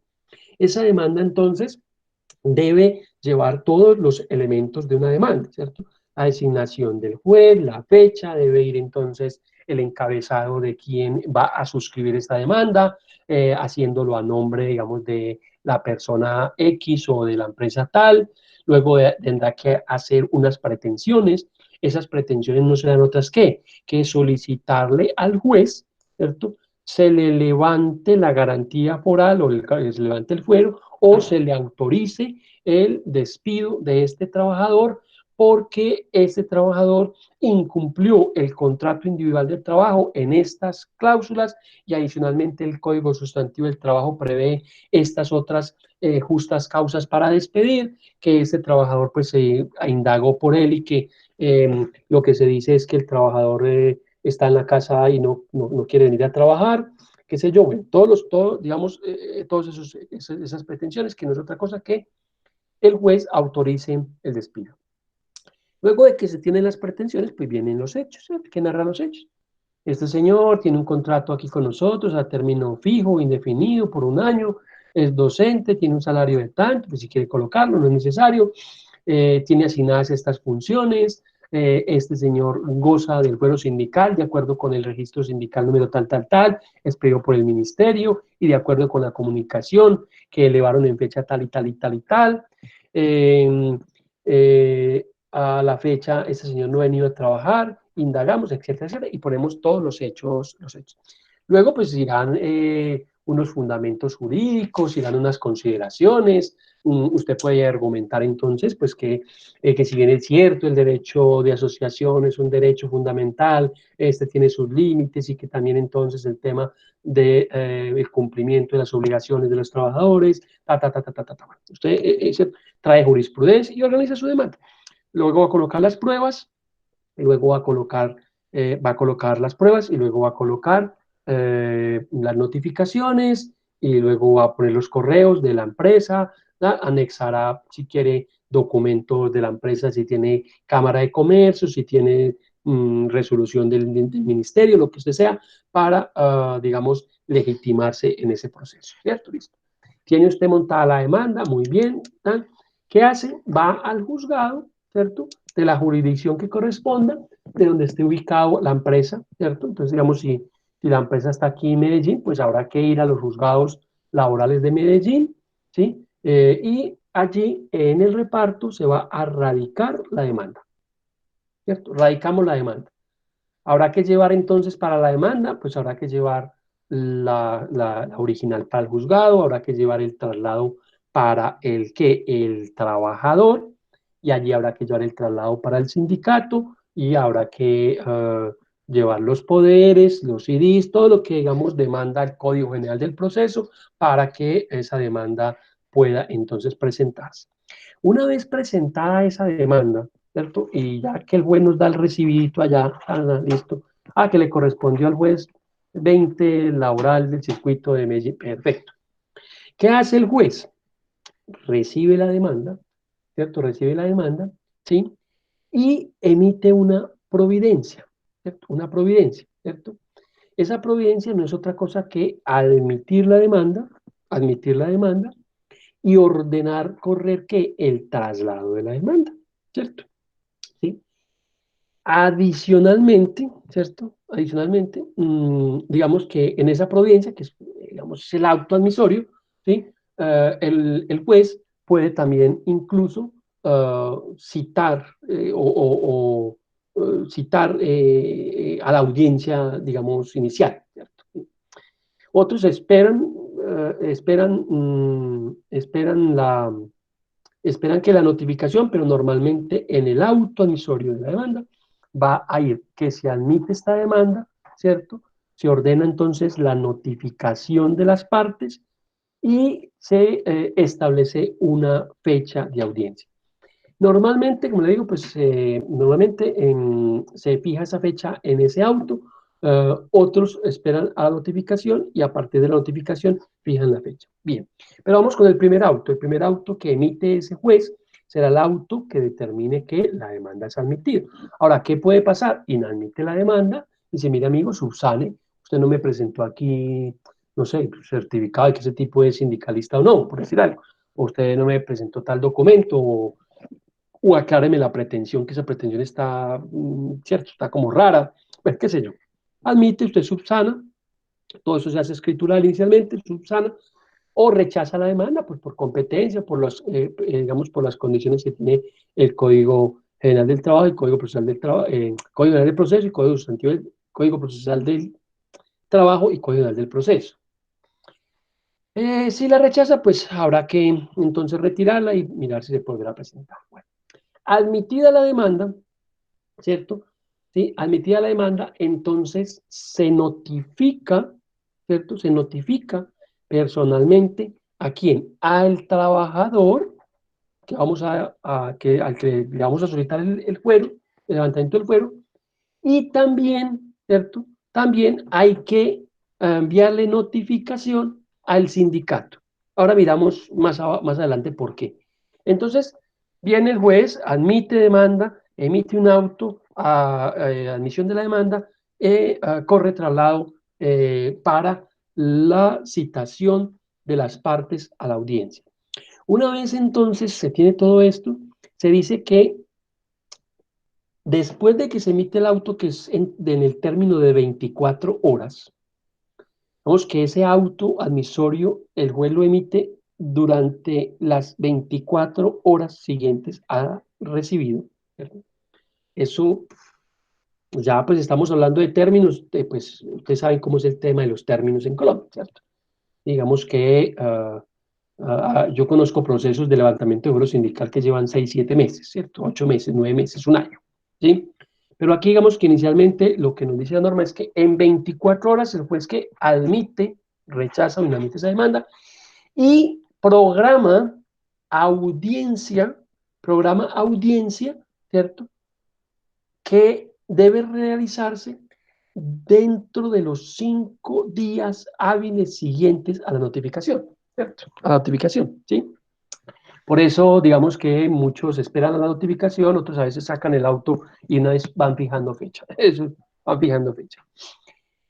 Esa demanda, entonces, debe llevar todos los elementos de una demanda, ¿cierto? la designación del juez, la fecha, debe ir entonces el encabezado de quién va a suscribir esta demanda, haciéndolo a nombre, digamos, de la persona X o de la empresa tal. Luego tendrá que hacer unas pretensiones. Esas pretensiones no serán otras que solicitarle al juez, ¿cierto? Se le levante la garantía foral o se levante el fuero o se le autorice el despido de este trabajador porque este trabajador incumplió el contrato individual de trabajo en estas cláusulas y adicionalmente el Código Sustantivo del Trabajo prevé estas otras justas causas para despedir, que este trabajador pues se indagó por él y que lo que se dice es que el trabajador está en la casa y no quiere venir a trabajar, qué sé yo, bueno, digamos, esas pretensiones, que no es otra cosa que el juez autorice el despido. Luego de que se tienen las pretensiones, pues vienen los hechos, ¿sí? Hay que narrar los hechos. Este señor tiene un contrato aquí con nosotros a término fijo, indefinido, por un año, es docente, tiene un salario de tanto, pues si quiere colocarlo, no es necesario, tiene asignadas estas funciones, este señor goza del fuero sindical de acuerdo con el registro sindical número tal, tal, tal, expedido por el ministerio y de acuerdo con la comunicación que elevaron en fecha tal y tal y tal y tal. A la fecha, este señor no ha venido a trabajar, indagamos, etcétera, etcétera, y ponemos todos los hechos. Luego, pues irán unos fundamentos jurídicos, irán unas consideraciones. Usted puede argumentar entonces, pues que si bien es cierto, el derecho de asociación es un derecho fundamental, este tiene sus límites y que también entonces el tema de el cumplimiento de las obligaciones de los trabajadores, Usted trae jurisprudencia y organiza su demanda. Luego va a colocar las pruebas, y luego va a colocar las pruebas y luego va a colocar las notificaciones y luego va a poner los correos de la empresa, anexará si quiere documentos de la empresa, si tiene Cámara de Comercio, si tiene resolución del ministerio, lo que usted sea, para, digamos, legitimarse en ese proceso, ¿cierto? Listo. Tiene usted montada la demanda, muy bien, ¿tá? ¿Qué hace? Va al juzgado, ¿cierto? De la jurisdicción que corresponda, de donde esté ubicado la empresa, ¿cierto? Entonces, digamos, si la empresa está aquí en Medellín, pues habrá que ir a los juzgados laborales de Medellín, ¿sí? Y allí en el reparto se va a radicar la demanda, ¿cierto? Radicamos la demanda. Habrá que llevar entonces para la demanda, pues habrá que llevar la original para el juzgado, habrá que llevar el traslado para el trabajador, y allí habrá que llevar el traslado para el sindicato, y habrá que llevar los poderes, los CDs, todo lo que, digamos, demanda el Código General del Proceso para que esa demanda pueda entonces presentarse. Una vez presentada esa demanda, ¿cierto? Y ya que el juez nos da el recibidito allá, listo, que le correspondió al juez 20 laboral del circuito de Medellín, perfecto. ¿Qué hace el juez? Recibe la demanda, ¿cierto? Recibe la demanda, ¿sí? Y emite una providencia, ¿cierto? Una providencia, ¿cierto? Esa providencia no es otra cosa que admitir la demanda y ordenar correr que el traslado de la demanda, ¿cierto? ¿Sí? Adicionalmente, ¿cierto? Adicionalmente, digamos que en esa providencia, que es, digamos, es el auto admisorio, ¿sí? El juez puede también incluso citar citar a la audiencia, digamos, inicial, ¿cierto? Otros esperan que la notificación, pero normalmente en el auto admisorio de la demanda va a ir que se admite esta demanda, ¿cierto? Se ordena entonces la notificación de las partes y se establece una fecha de audiencia. Normalmente, como le digo, pues normalmente se fija esa fecha en ese auto, otros esperan a la notificación y a partir de la notificación fijan la fecha. Bien, pero vamos con el primer auto. El primer auto que emite ese juez será el auto que determine que la demanda es admitida. Ahora, ¿qué puede pasar? Inadmite la demanda y dice, mire amigo, subsane, usted no me presentó aquí, no sé, certificado de que ese tipo es sindicalista o no, por decir algo. O usted no me presentó tal documento o acláreme la pretensión, que esa pretensión está, cierto, está como rara, pues qué sé yo. Admite, usted subsana, todo eso se hace escritural inicialmente, subsana, o rechaza la demanda, pues por competencia, por los, digamos, por las condiciones que tiene el Código General del Trabajo, el Código Procesal del Trabajo, Código General del Proceso y Código Sustantivo del Código Procesal del Trabajo y Código General del Proceso. Si la rechaza, pues habrá que entonces retirarla y mirar si se podrá presentar. Bueno, admitida la demanda, ¿cierto? ¿Sí? Admitida la demanda, entonces se notifica, ¿cierto? Se notifica personalmente ¿a quién? Al trabajador que vamos al que le vamos a solicitar el fuero, el levantamiento del fuero, y también, ¿cierto? También hay que enviarle notificación al sindicato. Ahora miramos más adelante por qué. Entonces, viene el juez, admite demanda, emite un auto a admisión de la demanda, corre traslado para la citación de las partes a la audiencia. Una vez entonces se tiene todo esto, se dice que después de que se emite el auto, que es en el término de 24 horas, vemos que ese auto admisorio el juez lo emite durante las 24 horas siguientes a recibido, ¿cierto? Eso ya pues estamos hablando de términos, pues ustedes saben cómo es el tema de los términos en Colombia, ¿cierto? Digamos que yo conozco procesos de levantamiento de fuero sindical que llevan 6, 7 meses, ¿cierto? 8 meses, 9 meses, un año, ¿sí? Pero aquí digamos que inicialmente lo que nos dice la norma es que en 24 horas el juez que admite, rechaza o inadmite esa demanda y programa audiencia, ¿cierto? Que debe realizarse dentro de los 5 días hábiles siguientes a la notificación, ¿cierto? A la notificación, ¿sí? Por eso, digamos que muchos esperan a la notificación, otros a veces sacan el auto y una vez van fijando fecha. Eso, van fijando fecha.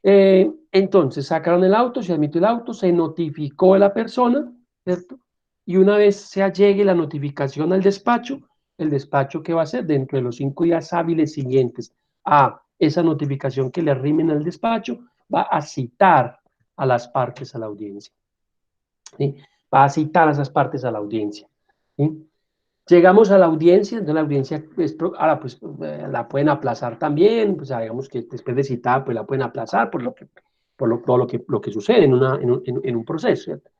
Entonces, sacaron el auto, se admitió el auto, se notificó a la persona, ¿cierto? Y una vez se allegue la notificación al despacho, el despacho, ¿qué va a hacer? Dentro de los 5 días hábiles siguientes a esa notificación que le arrimen al despacho, va a citar a las partes a la audiencia, ¿sí? Va a citar a esas partes a la audiencia, ¿sí? Llegamos a la audiencia, entonces la audiencia, pues, ahora pues la pueden aplazar también, pues digamos que después de citar, pues la pueden aplazar por todo lo que sucede en un proceso, ¿cierto?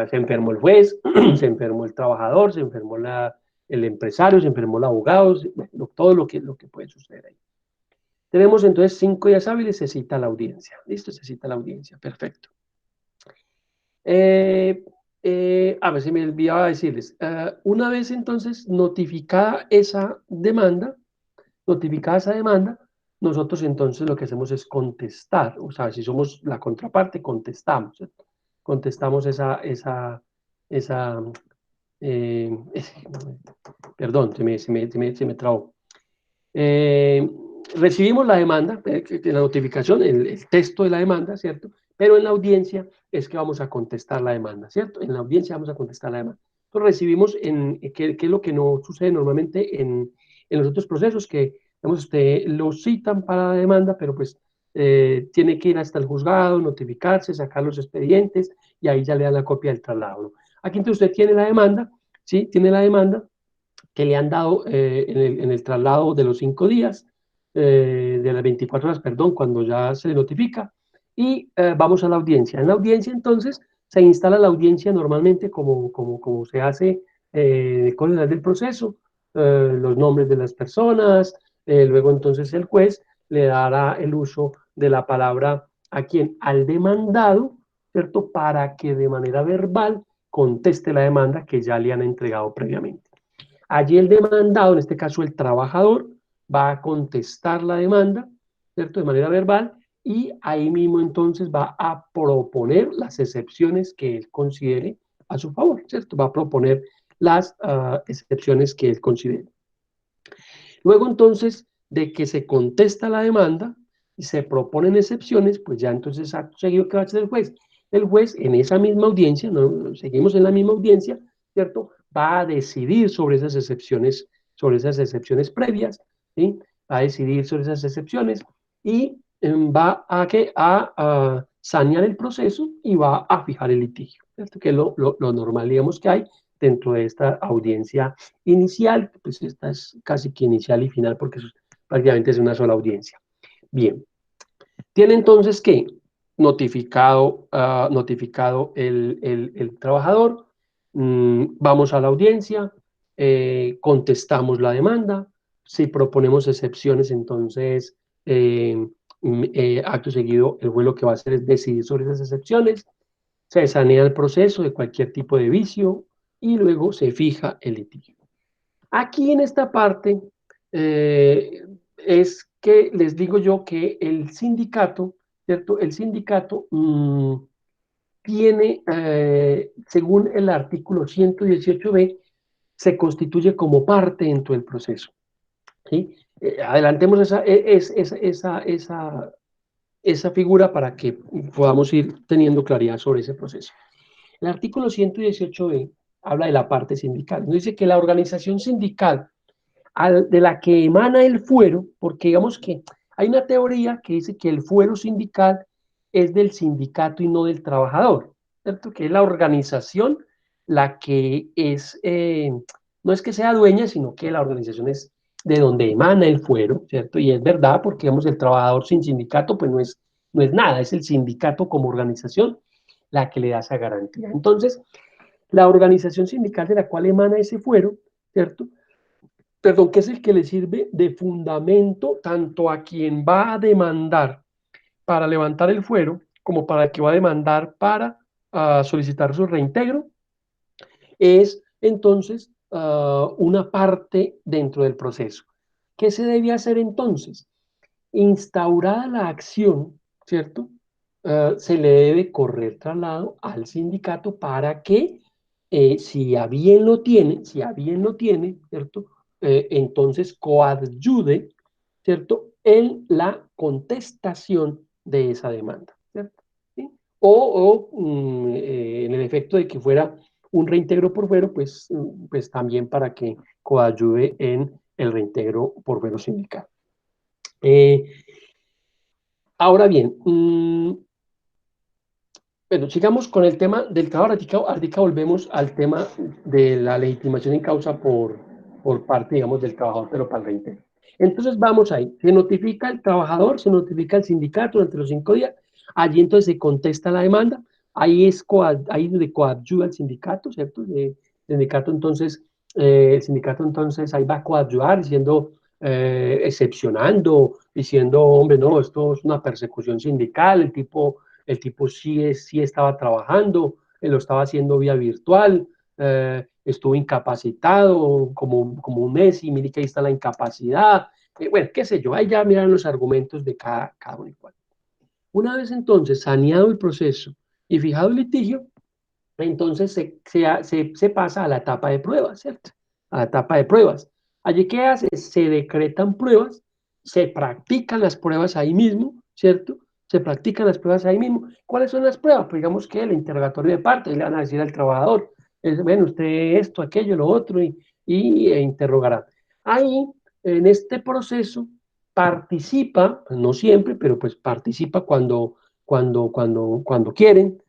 Se enfermó el juez, se enfermó el trabajador, se enfermó el empresario, se enfermó el abogado, bueno, todo lo que puede suceder ahí. Tenemos entonces 5 días hábiles, se cita la audiencia, ¿listo? Se cita la audiencia, perfecto. A ver si me olvidaba decirles, una vez entonces notificada esa demanda, nosotros entonces lo que hacemos es contestar, o sea, si somos la contraparte, contestamos, ¿cierto? Contestamos eh, perdón, se me trabó. Recibimos la demanda, la notificación, el texto de la demanda, ¿cierto? Pero en la audiencia es que vamos a contestar la demanda, ¿cierto? En la audiencia vamos a contestar la demanda. Entonces recibimos, ¿qué es lo que no sucede normalmente en los otros procesos? Que, digamos, usted lo citan para la demanda, pero pues tiene que ir hasta el juzgado, notificarse, sacar los expedientes y ahí ya le dan la copia del traslado, ¿no? Aquí entonces usted tiene la demanda, ¿sí? Tiene la demanda que le han dado en el traslado de los 5 días, de las 24 horas, perdón, cuando ya se le notifica, y vamos a la audiencia. En la audiencia, entonces, se instala la audiencia normalmente como se hace con el del proceso, los nombres de las personas, luego entonces el juez le dará el uso de la palabra a quien, al demandado, ¿cierto? Para que de manera verbal conteste la demanda que ya le han entregado previamente. Allí el demandado, en este caso el trabajador, va a contestar la demanda, ¿cierto? De manera verbal, y ahí mismo entonces va a proponer las excepciones que él considere a su favor, ¿cierto? Va a proponer las excepciones que él considere. Luego entonces de que se contesta la demanda y se proponen excepciones, pues ya entonces acto seguido, ¿qué va a hacer el juez? El juez en esa misma audiencia, ¿no? Seguimos en la misma audiencia, ¿cierto? Va a decidir sobre esas excepciones sobre esas excepciones previas, ¿sí? Va a decidir sobre esas excepciones y va a sanear el proceso y va a fijar el litigio, ¿cierto? Que es lo normal, digamos, que hay dentro de esta audiencia inicial, pues esta es casi que inicial y final porque prácticamente es una sola audiencia. Bien, tiene entonces que notificado el trabajador, vamos a la audiencia, contestamos la demanda, si proponemos excepciones, entonces acto seguido el juez lo que va a hacer es decidir sobre esas excepciones, se sanea el proceso de cualquier tipo de vicio y luego se fija el litigio. Aquí en esta parte es que les digo yo que el sindicato, ¿cierto? El sindicato tiene, según el artículo 118b, se constituye como parte dentro del proceso, ¿sí? Adelantemos esa figura para que podamos ir teniendo claridad sobre ese proceso. El artículo 118b habla de la parte sindical. Nos dice que la organización sindical de la que emana el fuero, porque digamos que hay una teoría que dice que el fuero sindical es del sindicato y no del trabajador, ¿cierto? Que es la organización la que es, no es que sea dueña, sino que la organización es de donde emana el fuero, ¿cierto? Y es verdad, porque digamos, el trabajador sin sindicato, pues no es nada, es el sindicato como organización la que le da esa garantía. Entonces, la organización sindical de la cual emana ese fuero, ¿cierto? Perdón, que es el que le sirve de fundamento tanto a quien va a demandar para levantar el fuero, como para el que va a demandar para solicitar su reintegro, es entonces una parte dentro del proceso. ¿Qué se debe hacer entonces? Instaurada la acción, ¿cierto? Se le debe correr traslado al sindicato para que, si a bien lo tiene, ¿cierto? Entonces coadyuve, ¿cierto? En la contestación de esa demanda, ¿cierto? ¿Sí? En el efecto de que fuera un reintegro por fuero, pues también para que coadyuve en el reintegro por fuero sindical. Ahora bien, bueno, sigamos con el tema del trabajo radicado. Ahorita volvemos al tema de la legitimación en causa por parte, digamos, del trabajador, pero para el reintegro. Entonces vamos ahí, se notifica el trabajador, se notifica el sindicato durante los 5 días, allí entonces se contesta la demanda, ahí es ahí donde coadyuva el sindicato, ¿cierto? El sindicato entonces ahí va a coadyuvar diciendo, excepcionando, diciendo, hombre, no, esto es una persecución sindical, el tipo sí estaba trabajando, lo estaba haciendo vía virtual, estuvo incapacitado como un mes y mire que ahí está la incapacidad, bueno, qué sé yo, ahí ya miran los argumentos de cada uno y cual. Una vez entonces saneado el proceso y fijado el litigio, entonces se pasa a la etapa de pruebas, ¿cierto? A la etapa de pruebas. Allí, ¿qué hace? Se decretan pruebas, se practican las pruebas ahí mismo, ¿cierto? Se practican las pruebas ahí mismo. ¿Cuáles son las pruebas? Pues digamos que el interrogatorio de parte, le van a decir al trabajador, bueno, usted esto, aquello, lo otro, y interrogará. Ahí, en este proceso, participa, no siempre, pero pues participa cuando quieren,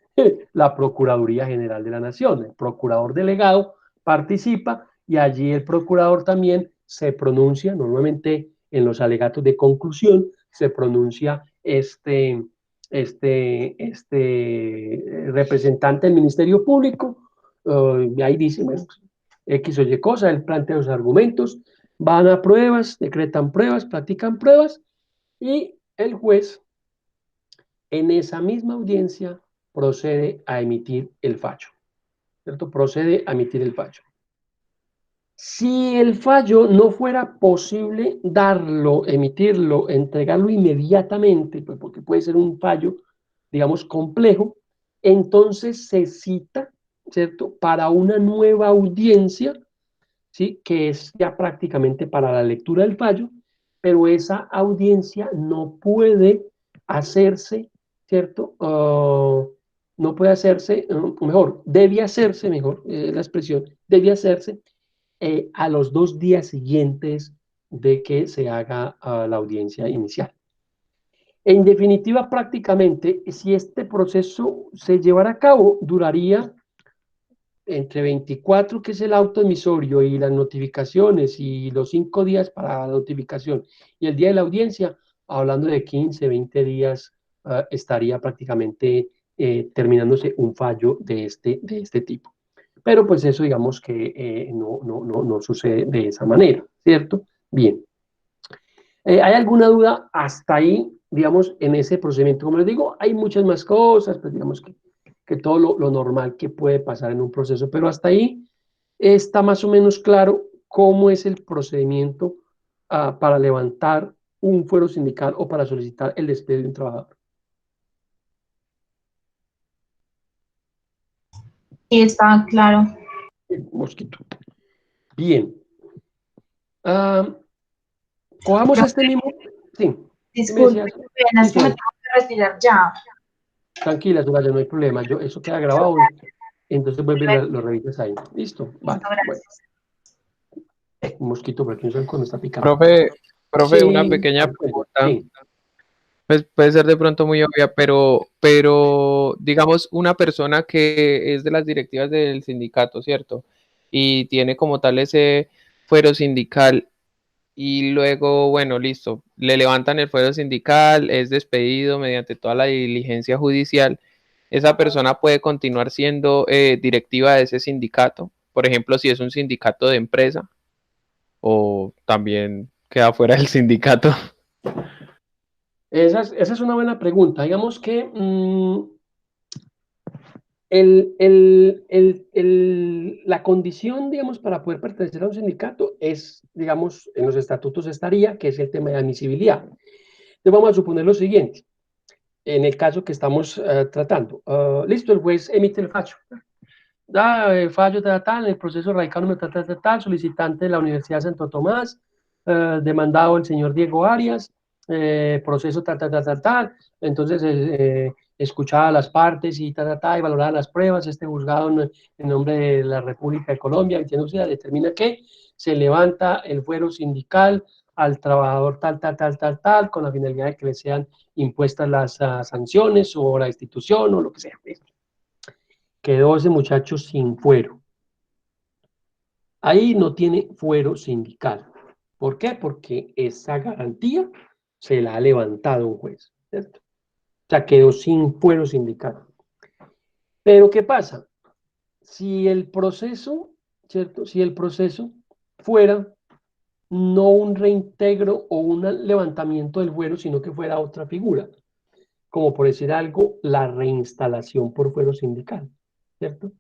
la Procuraduría General de la Nación. El procurador delegado participa y allí el procurador también se pronuncia, normalmente en los alegatos de conclusión, se pronuncia representante del Ministerio Público, y ahí dice, bueno, X o Y cosa, él plantea los argumentos, van a pruebas, decretan pruebas, practican pruebas, y el juez en esa misma audiencia procede a emitir el fallo, ¿cierto? Procede a emitir el fallo. Si el fallo no fuera posible darlo, emitirlo, entregarlo inmediatamente, pues porque puede ser un fallo, digamos, complejo, entonces se cita, ¿cierto?, para una nueva audiencia, ¿sí?, que es ya prácticamente para la lectura del fallo, pero esa audiencia no puede hacerse, ¿cierto? No puede hacerse, mejor, debe hacerse, mejor, la expresión, debe hacerse a los 2 días siguientes de que se haga la audiencia inicial. En definitiva, prácticamente, si este proceso se llevara a cabo, duraría entre 24, que es el auto emisorio, y las notificaciones, y los 5 días para la notificación, y el día de la audiencia, hablando de 15, 20 días, estaría prácticamente terminándose un fallo de este tipo. Pero pues eso digamos que no sucede de esa manera, ¿cierto? Bien. ¿Hay alguna duda hasta ahí, digamos, en ese procedimiento? Como les digo, hay muchas más cosas, pues digamos que todo lo normal que puede pasar en un proceso, pero hasta ahí está más o menos claro cómo es el procedimiento para levantar un fuero sindical o para solicitar el despido de un trabajador. Sí, está claro. Mosquito. Bien. Cojamos este mismo. Sí. Disculpe, es que me Soraya. tengo que retirar ya. Tranquila, Soraya, no hay problema. Eso queda grabado. Entonces vuelve y lo revisas ahí. Listo. Vale. Listo, gracias. Bueno. Un mosquito, por aquí un zanco me está picando. Profe, Sí, una pequeña pregunta. sí. Pues puede ser de pronto muy obvia, pero digamos, una persona que es de las directivas del sindicato, ¿cierto? Y tiene como tal ese fuero sindical y luego, bueno, listo, le levantan el fuero sindical, es despedido mediante toda la diligencia judicial. Esa persona puede continuar siendo directiva de ese sindicato, por ejemplo, si es un sindicato de empresa, o también queda fuera del sindicato. Esa es una buena pregunta. Digamos que la condición, digamos, para poder pertenecer a un sindicato es, digamos, en los estatutos estaría, que es el tema de admisibilidad. Entonces vamos a suponer lo siguiente, en el caso que estamos tratando. Listo, el juez emite el fallo. Fallo tal, el proceso radical número tal, solicitante de la Universidad de Santo Tomás, demandado el señor Diego Arias, proceso tal. Entonces, escuchadas las partes y y valoradas las pruebas, este juzgado en nombre de la República de Colombia, determina que se levanta el fuero sindical al trabajador tal, con la finalidad de que le sean impuestas las sanciones o la destitución o lo que sea. Quedó ese muchacho sin fuero. Ahí no tiene fuero sindical. ¿Por qué? Porque esa garantía se la ha levantado un juez, ¿cierto? O sea, quedó sin fuero sindical. Pero ¿qué pasa? Si el proceso, ¿cierto? Si el proceso fuera no un reintegro o un levantamiento del fuero, sino que fuera otra figura, como por decir algo, la reinstalación por fuero sindical, ¿cierto?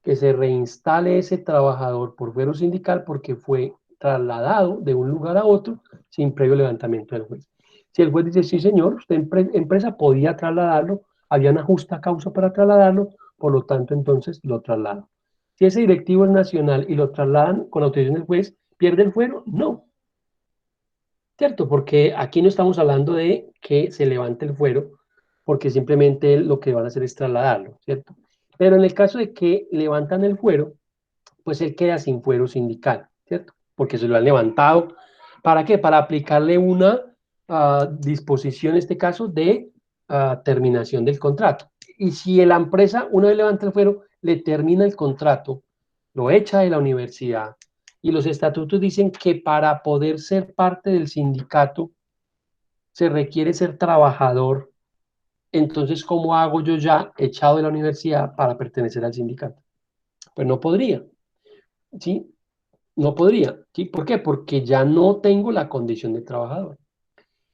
Que se reinstale ese trabajador por fuero sindical porque fue trasladado de un lugar a otro sin previo levantamiento del juez. Si el juez dice, sí señor, usted empresa podía trasladarlo, había una justa causa para trasladarlo, por lo tanto entonces lo traslado. Si ese directivo es nacional y lo trasladan con autorización del juez, ¿pierde el fuero? No. ¿Cierto? Porque aquí no estamos hablando de que se levante el fuero, porque simplemente lo que van a hacer es trasladarlo, ¿cierto? Pero en el caso de que levantan el fuero, pues él queda sin fuero sindical, ¿cierto? Porque se lo han levantado. ¿Para qué? Para aplicarle una disposición, en este caso, de terminación del contrato. Y si la empresa, una vez levanta el fuero, le termina el contrato, lo echa de la universidad, y los estatutos dicen que para poder ser parte del sindicato se requiere ser trabajador. Entonces, ¿cómo hago yo ya echado de la universidad para pertenecer al sindicato? Pues no podría, ¿sí? No podría, ¿sí? ¿Por qué? Porque ya no tengo la condición de trabajador.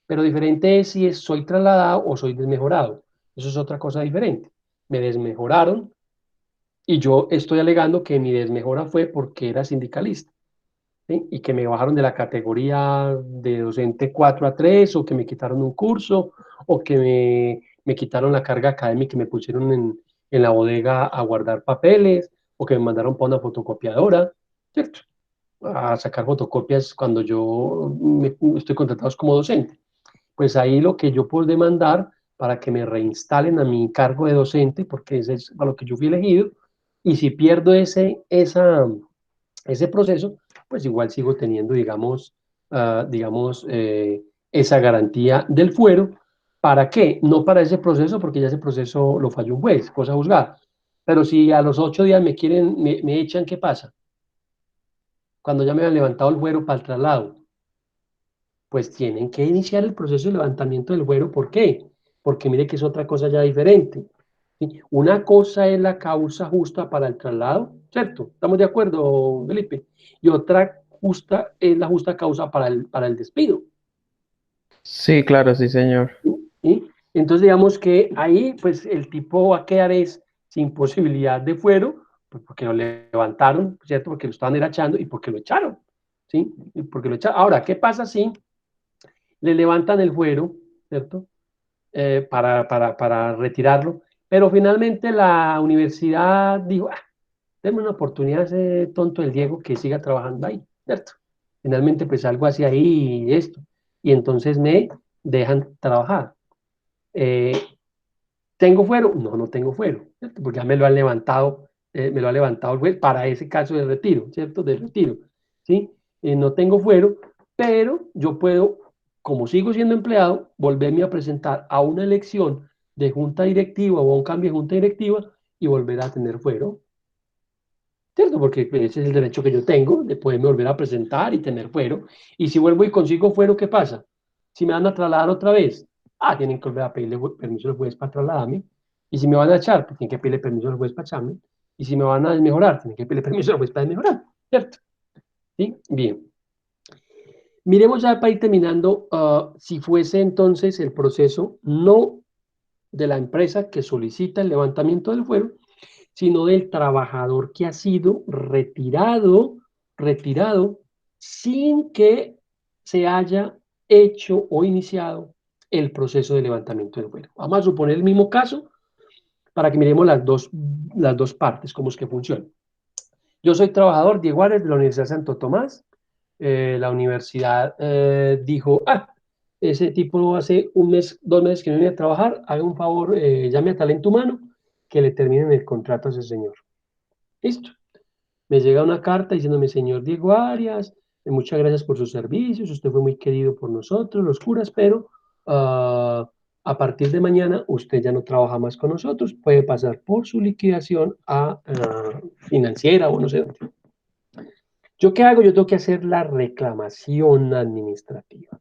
Pero diferente es si soy trasladado o soy desmejorado. Eso es otra cosa diferente. Me desmejoraron y yo estoy alegando que mi desmejora fue porque era sindicalista. ¿Sí? Y que me bajaron de la categoría de docente 4 a 3, o que me quitaron un curso, o que me quitaron la carga académica y me pusieron en la bodega a guardar papeles, o que me mandaron para una fotocopiadora, ¿cierto? A sacar fotocopias cuando yo estoy contratado como docente. Pues ahí lo que yo puedo demandar para que me reinstalen a mi cargo de docente, porque ese es a lo que yo fui elegido, y si pierdo ese proceso, pues igual sigo teniendo, digamos, esa garantía del fuero. ¿Para qué? No para ese proceso, porque ya ese proceso lo falló un juez, cosa juzgada. Pero si a los 8 días me echan, ¿qué pasa? Cuando ya me han levantado el fuero para el traslado, pues tienen que iniciar el proceso de levantamiento del fuero. ¿Por qué? Porque mire que es otra cosa ya diferente. ¿Sí? Una cosa es la causa justa para el traslado, ¿cierto? ¿Estamos de acuerdo, Felipe? Y otra justa es la justa causa para el despido. Sí, claro, sí, señor. ¿Sí? Entonces, digamos que ahí, pues el tipo va a quedar sin posibilidad de fuero, pues porque lo levantaron, ¿cierto? Porque lo estaban echando y porque lo echaron, ¿sí? Y porque lo echaron. Ahora, ¿qué pasa si le levantan el fuero, ¿cierto? Para retirarlo, pero finalmente la universidad dijo, denme una oportunidad a ese tonto del Diego que siga trabajando ahí, ¿cierto? Finalmente, pues algo así ahí y esto, y entonces me dejan trabajar. Eh, ¿Tengo fuero? No, no tengo fuero, ¿cierto? Porque ya me lo ha levantado el juez para ese caso de retiro, ¿cierto? De retiro, ¿sí? No tengo fuero, pero yo puedo, como sigo siendo empleado, volverme a presentar a una elección de junta directiva o a un cambio de junta directiva y volver a tener fuero, ¿cierto? Porque ese es el derecho que yo tengo de poderme volver a presentar y tener fuero. Y si vuelvo y consigo fuero, ¿qué pasa? Si me van a trasladar otra vez, tienen que volver a pedirle permiso al juez para trasladarme. Y si me van a echar, pues tienen que pedirle permiso al juez para echarme. Y si me van a desmejorar, tienen que pedirle permiso al juez para desmejorar, ¿cierto? ¿Sí? Bien. Miremos ya para ir terminando, si fuese entonces el proceso no de la empresa que solicita el levantamiento del fuero, sino del trabajador que ha sido retirado sin que se haya hecho o iniciado el proceso de levantamiento del fuero. Vamos a suponer el mismo caso para que miremos las dos partes, cómo es que funciona. Yo soy trabajador, Diego Árez, de la Universidad de Santo Tomás. La universidad dijo, ese tipo hace un mes, 2 meses que no viene a trabajar, haga un favor, llame a talento humano, que le terminen el contrato a ese señor. Listo. Me llega una carta diciéndome, señor Diego Arias, muchas gracias por sus servicios, usted fue muy querido por nosotros, los curas, pero a partir de mañana usted ya no trabaja más con nosotros, puede pasar por su liquidación a financiera o no sé dónde. ¿Yo qué hago? Yo tengo que hacer la reclamación administrativa.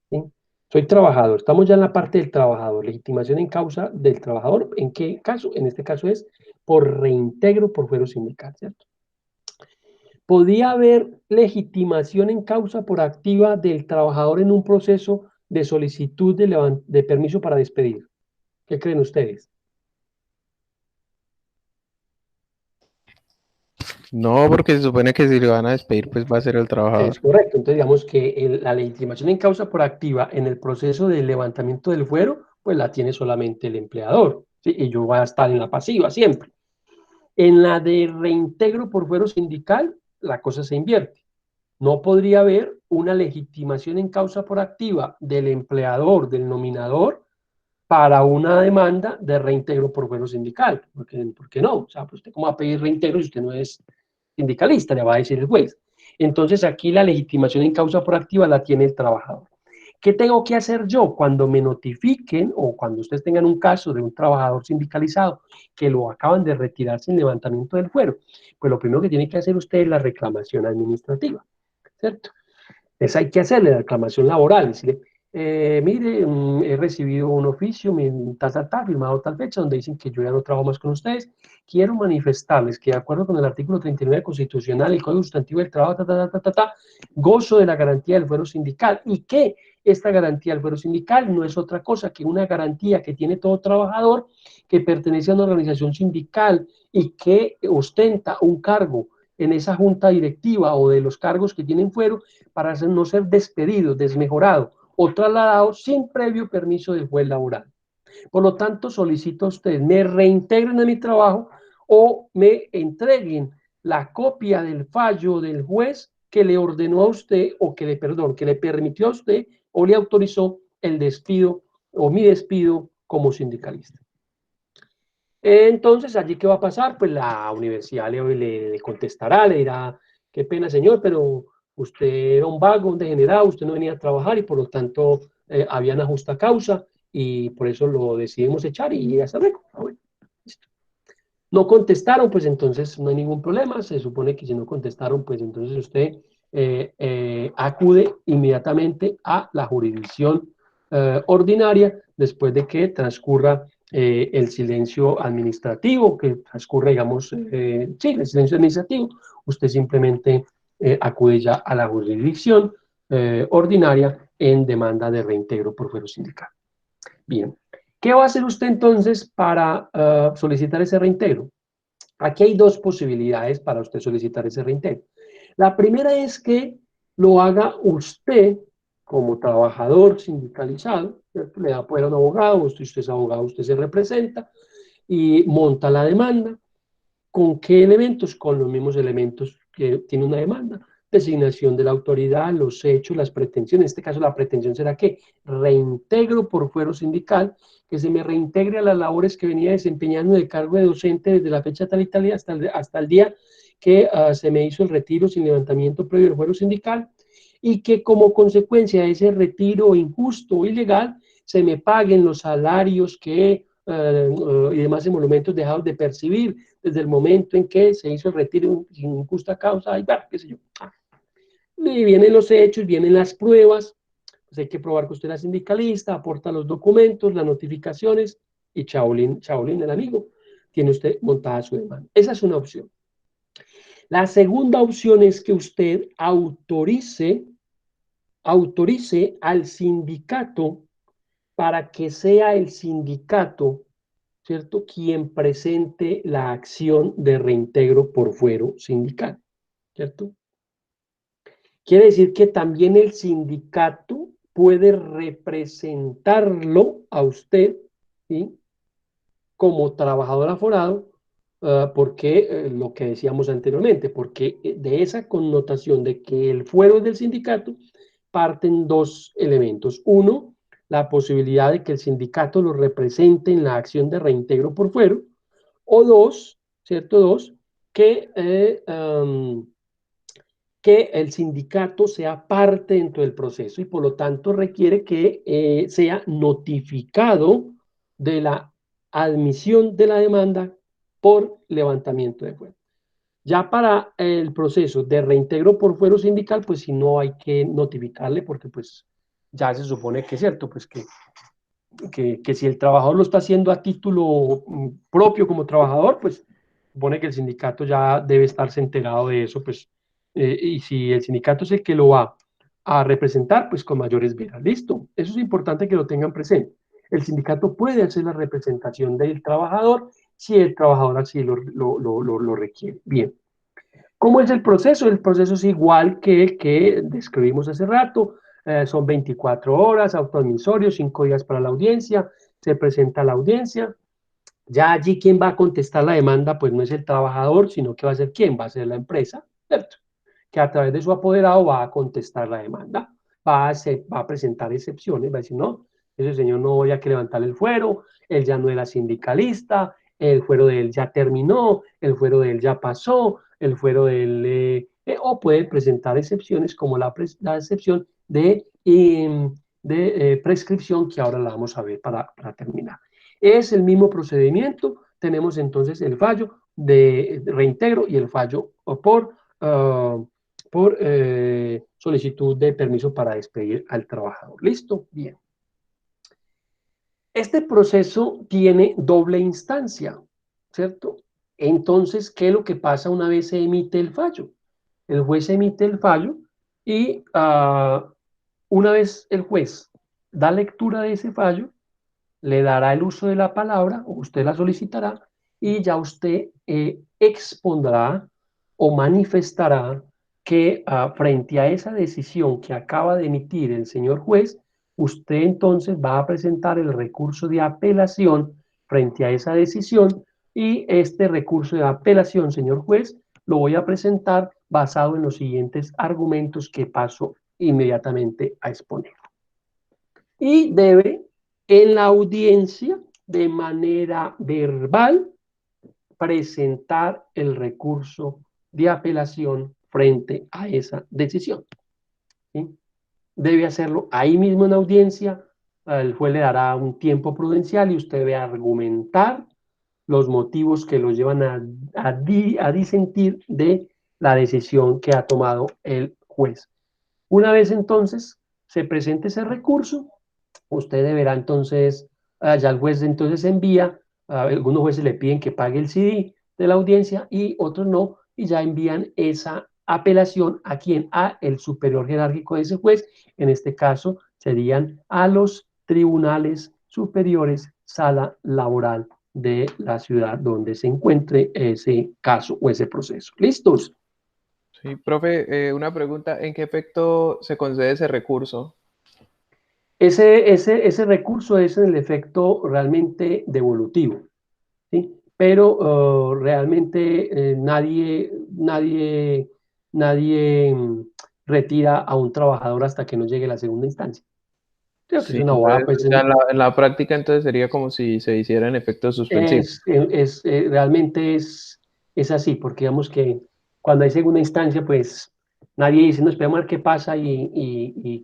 ¿Sí? Soy trabajador, estamos ya en la parte del trabajador, legitimación en causa del trabajador. ¿En qué caso? En este caso es por reintegro por fuero sindical, ¿cierto? ¿Podía haber legitimación en causa por activa del trabajador en un proceso de solicitud de permiso para despedir? ¿Qué creen ustedes? No, porque se supone que si le van a despedir, pues va a ser el trabajador. Es correcto. Entonces, digamos que la legitimación en causa por activa en el proceso de levantamiento del fuero, pues la tiene solamente el empleador, ¿sí? Y yo voy a estar en la pasiva siempre. En la de reintegro por fuero sindical, la cosa se invierte. No podría haber una legitimación en causa por activa del empleador, del nominador, para una demanda de reintegro por fuero sindical. ¿Por qué no? O sea, pues usted cómo va a pedir reintegro si usted no es sindicalista, le va a decir el juez. Entonces aquí la legitimación en causa por activa la tiene el trabajador. ¿Qué tengo que hacer yo cuando me notifiquen o cuando ustedes tengan un caso de un trabajador sindicalizado que lo acaban de retirar sin levantamiento del fuero? Pues lo primero que tiene que hacer usted es la reclamación administrativa, ¿cierto? Entonces hay que hacerle la reclamación laboral, decirle, mire, he recibido un oficio, firmado tal fecha, donde dicen que yo ya no trabajo más con ustedes. Quiero manifestarles que de acuerdo con el artículo 39 constitucional, el Código Sustantivo del Trabajo, gozo de la garantía del fuero sindical y que esta garantía del fuero sindical no es otra cosa que una garantía que tiene todo trabajador que pertenece a una organización sindical y que ostenta un cargo en esa junta directiva o de los cargos que tienen fuero para no ser despedido, desmejorado o trasladado sin previo permiso del juez laboral. Por lo tanto, solicito a ustedes me reintegren a mi trabajo o me entreguen la copia del fallo del juez que le ordenó a usted o que le permitió a usted o le autorizó el despido o mi despido como sindicalista. Entonces, allí, ¿qué va a pasar? Pues la universidad le contestará, le dirá qué pena señor, pero usted era un vago, un degenerado, usted no venía a trabajar y por lo tanto había una justa causa y por eso lo decidimos echar y hasta luego. Bueno, listo. No contestaron, pues entonces no hay ningún problema. Se supone que si no contestaron, pues entonces usted acude inmediatamente a la jurisdicción ordinaria después de que transcurra el silencio administrativo, que transcurra, digamos, sí, el silencio administrativo. Usted simplemente acude ya a la jurisdicción ordinaria en demanda de reintegro por fuero sindical. Bien. ¿Qué va a hacer usted entonces para solicitar ese reintegro? Aquí hay dos posibilidades para usted solicitar ese reintegro. La primera es que lo haga usted como trabajador sindicalizado, ¿cierto? Le da poder a un abogado, usted es abogado, usted se representa y monta la demanda. ¿Con qué elementos? Con los mismos elementos que tiene una demanda. Designación de la autoridad, los hechos, las pretensiones. En este caso, la pretensión será que reintegro por fuero sindical, que se me reintegre a las labores que venía desempeñando de cargo de docente desde la fecha tal y tal hasta el día que se me hizo el retiro sin levantamiento previo del fuero sindical y que como consecuencia de ese retiro injusto o ilegal se me paguen los salarios que y demás emolumentos dejados de percibir desde el momento en que se hizo el retiro sin justa causa, y bueno, qué sé yo. Y vienen los hechos, vienen las pruebas, pues hay que probar que usted era sindicalista, aporta los documentos, las notificaciones, y Chaolín, el amigo, tiene usted montada su demanda. Esa es una opción. La segunda opción es que usted autorice al sindicato para que sea el sindicato, ¿cierto?, quien presente la acción de reintegro por fuero sindical, ¿cierto? Quiere decir que también el sindicato puede representarlo a usted, ¿sí?, como trabajador aforado, porque lo que decíamos anteriormente, porque de esa connotación de que el fuero es del sindicato, parten dos elementos. Uno, la posibilidad de que el sindicato lo represente en la acción de reintegro por fuero, o dos, ¿cierto? Dos, que el sindicato sea parte dentro del proceso y por lo tanto requiere que sea notificado de la admisión de la demanda por levantamiento de fuero. Ya para el proceso de reintegro por fuero sindical, pues si no hay que notificarle porque pues ya se supone que es cierto, pues que si el trabajador lo está haciendo a título propio como trabajador, pues supone que el sindicato ya debe estarse enterado de eso, pues, y si el sindicato es el que lo va a representar, pues con mayores veras. Listo, eso es importante que lo tengan presente. El sindicato puede hacer la representación del trabajador si el trabajador así lo requiere. Bien. ¿Cómo es el proceso? El proceso es igual que el que describimos hace rato. Son 24 horas, autoadmisorio, 5 días para la audiencia, se presenta a la audiencia. Ya allí quien va a contestar la demanda, pues no es el trabajador, sino que va a ser quién, va a ser la empresa, ¿cierto?, que a través de su apoderado va a contestar la demanda, va a presentar excepciones, va a decir, no, ese señor no voy a que levantar el fuero, él ya no era sindicalista, el fuero de él ya terminó, el fuero de él ya pasó, el fuero de él, o puede presentar excepciones como la excepción de prescripción que ahora la vamos a ver para terminar. Es el mismo procedimiento, tenemos entonces el fallo de reintegro y el fallo por solicitud de permiso para despedir al trabajador. ¿Listo? Bien. Este proceso tiene doble instancia, ¿cierto? Entonces, ¿qué es lo que pasa una vez se emite el fallo? El juez emite el fallo y una vez el juez da lectura de ese fallo, le dará el uso de la palabra, o usted la solicitará, y ya usted expondrá o manifestará que frente a esa decisión que acaba de emitir el señor juez, usted entonces va a presentar el recurso de apelación frente a esa decisión y este recurso de apelación, señor juez, lo voy a presentar basado en los siguientes argumentos que paso inmediatamente a exponer. Y debe en la audiencia de manera verbal presentar el recurso de apelación frente a esa decisión, ¿sí? Debe hacerlo ahí mismo en audiencia, el juez le dará un tiempo prudencial y usted debe argumentar los motivos que lo llevan a disentir de la decisión que ha tomado el juez. Una vez entonces se presente ese recurso, usted deberá entonces, ya el juez entonces envía, algunos jueces le piden que pague el CD de la audiencia y otros no, y ya envían esa apelación a quien, a el superior jerárquico de ese juez, en este caso serían a los tribunales superiores, sala laboral de la ciudad donde se encuentre ese caso o ese proceso. ¿Listos? Sí, profe, una pregunta, ¿en qué efecto se concede ese recurso? Ese recurso es en el efecto realmente devolutivo, ¿sí? Pero realmente nadie retira a un trabajador hasta que no llegue la segunda instancia. ¿Cierto? Es Sí, una abogada, entonces, pues, o sea, en la práctica entonces sería como si se hiciera en efecto suspensivo. realmente es así, porque digamos que cuando hay segunda instancia, pues nadie dice, no, esperemos a ver qué pasa y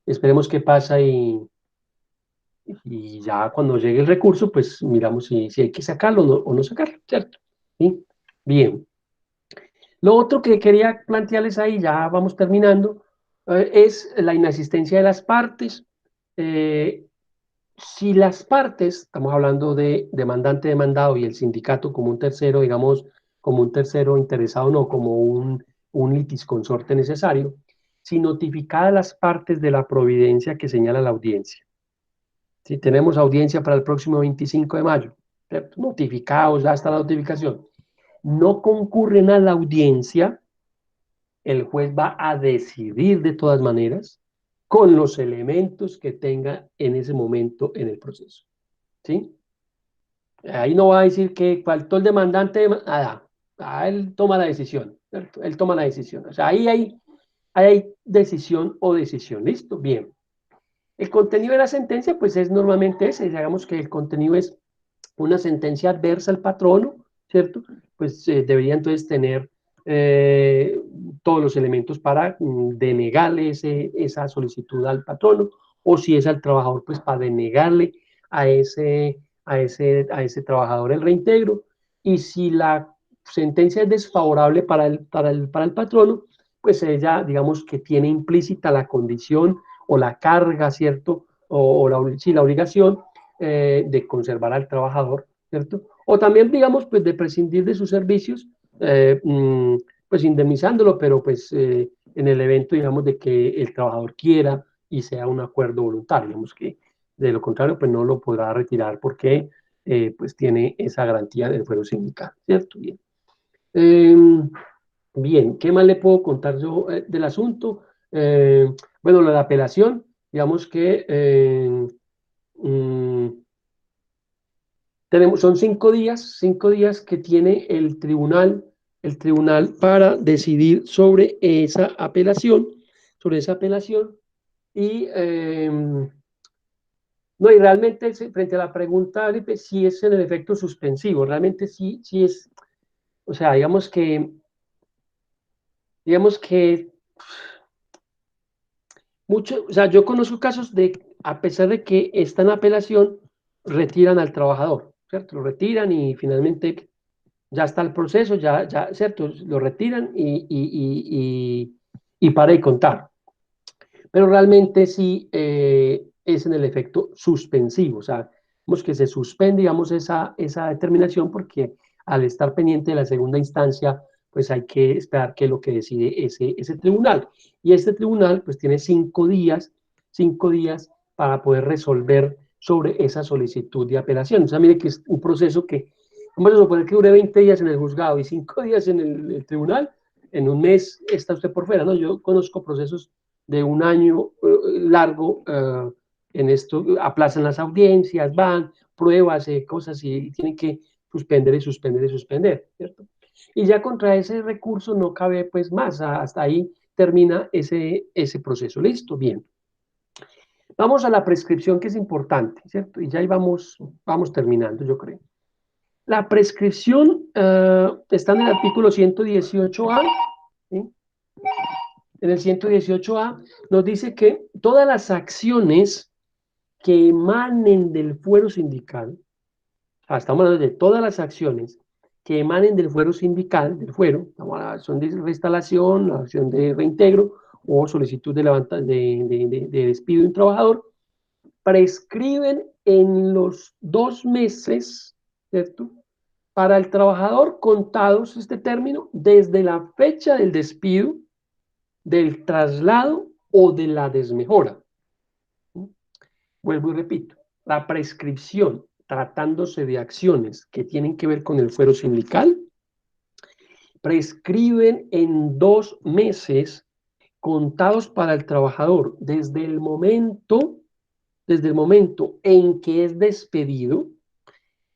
esperemos qué pasa y ya cuando llegue el recurso, pues miramos si hay que sacarlo o no sacarlo, ¿cierto? ¿Sí? Bien. Lo otro que quería plantearles ahí, ya vamos terminando, es la inasistencia de las partes. Eh, si las partes, estamos hablando de demandante, demandado y el sindicato como un tercero, digamos, como un tercero interesado, no como un litisconsorte necesario, si notificadas las partes de la providencia que señala la audiencia. Si tenemos audiencia para el próximo 25 de mayo, ¿cierto? Notificados, ya está la notificación. No concurren a la audiencia, el juez va a decidir de todas maneras con los elementos que tenga en ese momento en el proceso. ¿Sí? Ahí no va a decir que faltó el demandante, él toma la decisión, ¿cierto? Él toma la decisión. O sea, hay decisión o decisión. ¿Listo? Bien. El contenido de la sentencia, pues es normalmente ese. Digamos que el contenido es una sentencia adversa al patrono, ¿cierto? Pues debería entonces tener eh, todos los elementos para denegarle esa solicitud al patrono, o si es al trabajador, pues para denegarle a ese trabajador el reintegro, y si la sentencia es desfavorable para el patrono, pues ella, digamos que tiene implícita la condición o la carga, ¿cierto? Sí, la obligación de conservar al trabajador, ¿cierto? O también, digamos, pues de prescindir de sus servicios, pues indemnizándolo, pero pues en el evento, digamos, de que el trabajador quiera y sea un acuerdo voluntario, digamos que de lo contrario, pues no lo podrá retirar porque pues tiene esa garantía del fuero sindical, ¿cierto? Bien. Eh, Bien, ¿qué más le puedo contar yo del asunto? Bueno, la apelación, digamos que mm, son 5 días que tiene el tribunal para decidir sobre esa apelación, y no, y realmente frente a la pregunta, Felipe, sí es en el efecto suspensivo, realmente sí es, o sea, digamos que o sea, yo conozco casos de, a pesar de que está en apelación, retiran al trabajador, ¿cierto? Lo retiran y finalmente ya está el proceso, ya, ¿cierto? Lo retiran y para de contar. Pero realmente sí es en el efecto suspensivo, o sea, digamos que se suspende, digamos, esa determinación porque al estar pendiente de la segunda instancia, pues hay que esperar qué es lo que decide ese tribunal. Y este tribunal, pues tiene 5 días para poder resolver sobre esa solicitud de apelación. O sea, mire que es un proceso que, vamos a suponer que dure 20 días en el juzgado y 5 días en el tribunal, en un mes está usted por fuera, ¿no? Yo conozco procesos de un año largo en esto, aplazan las audiencias, van, pruebas, cosas y tienen que suspender y suspender y suspender, ¿cierto? Y ya contra ese recurso no cabe pues más, hasta ahí termina ese proceso. ¿Listo? Bien. Vamos a la prescripción que es importante, ¿cierto? Y ya ahí vamos terminando, yo creo. La prescripción está en el artículo 118A, ¿sí? En el 118A nos dice que todas las acciones que emanen del fuero sindical, estamos hablando de todas las acciones que emanen del fuero sindical, del fuero, estamos hablando de la acción de reinstalación, la acción de reintegro o solicitud de despido de un trabajador, prescriben en los 2 meses, ¿cierto? Para el trabajador contados este término desde la fecha del despido, del traslado o de la desmejora. Vuelvo y repito, la prescripción tratándose de acciones que tienen que ver con el fuero sindical, prescriben en 2 meses contados para el trabajador desde el momento en que es despedido,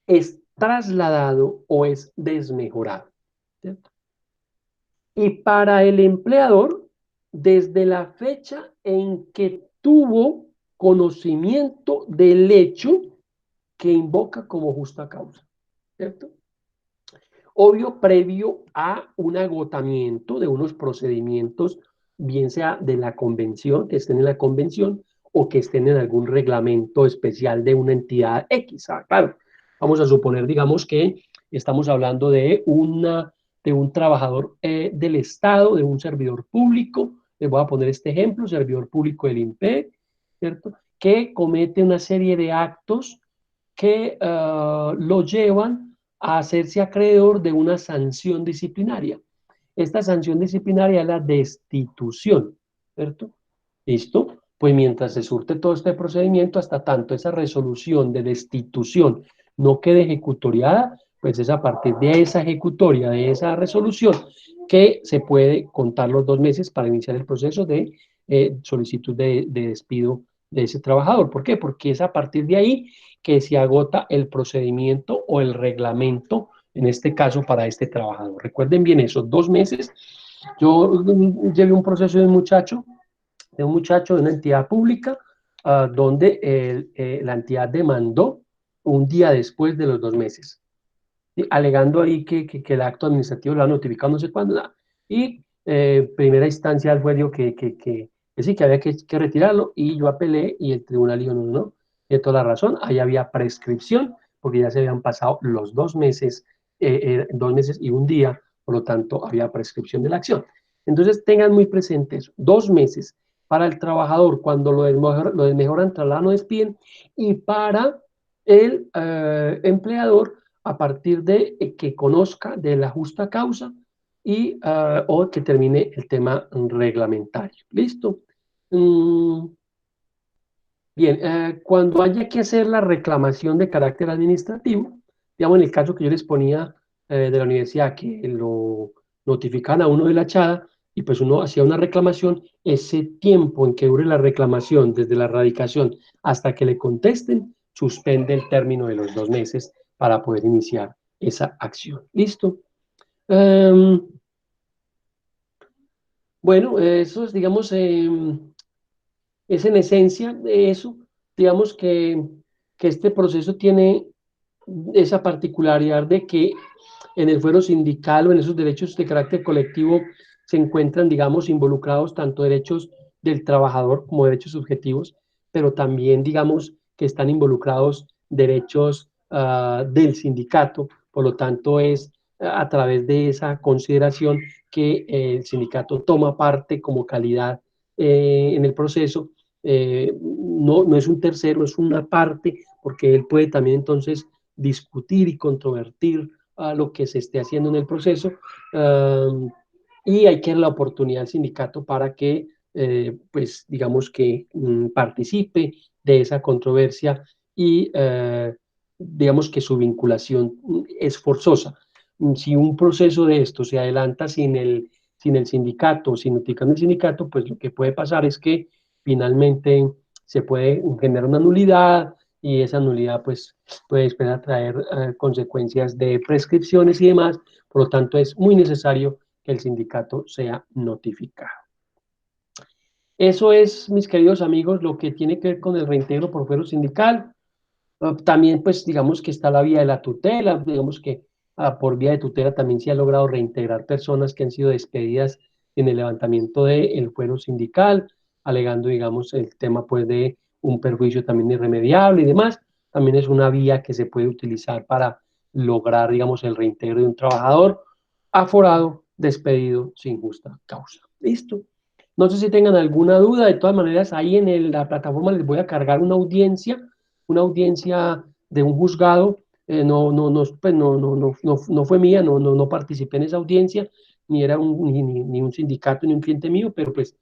es trasladado o es desmejorado, ¿cierto? Y para el empleador, desde la fecha en que tuvo conocimiento del hecho que invoca como justa causa, ¿cierto? Obvio, previo a un agotamiento de unos procedimientos, bien sea de la convención, que estén en la convención, o que estén en algún reglamento especial de una entidad X. Claro, vamos a suponer, digamos, que estamos hablando de un trabajador del Estado, de un servidor público, les voy a poner este ejemplo, servidor público del INPE, ¿cierto? Que comete una serie de actos que lo llevan a hacerse acreedor de una sanción disciplinaria. Esta sanción disciplinaria es la destitución, ¿cierto? ¿Listo? Pues mientras se surte todo este procedimiento, hasta tanto esa resolución de destitución no quede ejecutoriada, pues es a partir de esa ejecutoria, de esa resolución, que se puede contar los 2 meses para iniciar el proceso de solicitud de despido de ese trabajador. ¿Por qué? Porque es a partir de ahí que se agota el procedimiento o el reglamento, en este caso para este trabajador. Recuerden bien esos 2 meses. Yo llevé un proceso de un muchacho de una entidad pública, donde la entidad demandó un día después de los 2 meses, alegando ahí que el acto administrativo lo ha notificado no sé cuándo, y primera instancia el juez dijo que sí, que había que retirarlo, y yo apelé, y el tribunal dijo, no, tiene toda la razón, ahí había prescripción, porque ya se habían pasado los 2 meses, 2 meses y un día, por lo tanto, había prescripción de la acción. Entonces, tengan muy presentes 2 meses para el trabajador cuando lo desmejoran, trasladan o despiden, y para el empleador a partir de que conozca de la justa causa y o que termine el tema reglamentario. ¿Listo? Bien, cuando haya que hacer la reclamación de carácter administrativo, digamos en el caso que yo les ponía de la universidad, que lo notifican a uno de la chada y pues uno hacía una reclamación, ese tiempo en que dure la reclamación desde la radicación hasta que le contesten, suspende el término de los 2 meses para poder iniciar esa acción. ¿Listo? Bueno, eso es, digamos, es en esencia de eso, digamos que este proceso tiene esa particularidad de que en el fuero sindical o en esos derechos de carácter colectivo se encuentran, digamos, involucrados tanto derechos del trabajador como derechos subjetivos, pero también, digamos, que están involucrados derechos del sindicato. Por lo tanto, es a través de esa consideración que el sindicato toma parte como calidad en el proceso. No es un tercero, es una parte, porque él puede también entonces discutir y controvertir a lo que se esté haciendo en el proceso, y hay que dar la oportunidad al sindicato para que, pues, digamos que participe de esa controversia y, digamos que su vinculación es forzosa. Si un proceso de esto se adelanta sin el sindicato, sin notificar el sindicato, pues lo que puede pasar es que finalmente se puede generar una nulidad, y esa nulidad pues puede después traer consecuencias de prescripciones y demás. Por lo tanto, es muy necesario que el sindicato sea notificado. Eso es, mis queridos amigos, lo que tiene que ver con el reintegro por fuero sindical. También, pues, digamos que está la vía de la tutela, digamos que por vía de tutela también se ha logrado reintegrar personas que han sido despedidas en el levantamiento del fuero sindical, alegando, digamos, el tema, pues, de un perjuicio también irremediable y demás. También es una vía que se puede utilizar para lograr, digamos, el reintegro de un trabajador aforado, despedido sin justa causa. Listo. No sé si tengan alguna duda, de todas maneras, ahí en la plataforma les voy a cargar una audiencia de un juzgado, pues no fue mía, no participé en esa audiencia, ni era ni un sindicato ni un cliente mío, pero pues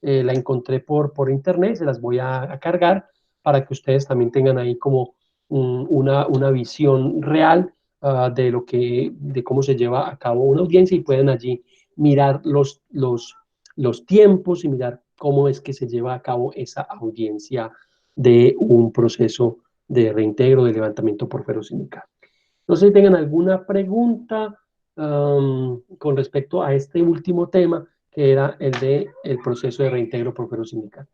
la encontré por internet, se las voy a cargar para que ustedes también tengan ahí como una visión real de cómo se lleva a cabo una audiencia y pueden allí mirar los tiempos y mirar cómo es que se lleva a cabo esa audiencia de un proceso de reintegro, de levantamiento por fuero sindical. No sé si tengan alguna pregunta con respecto a este último tema, que era el proceso de reintegro por fuero sindical.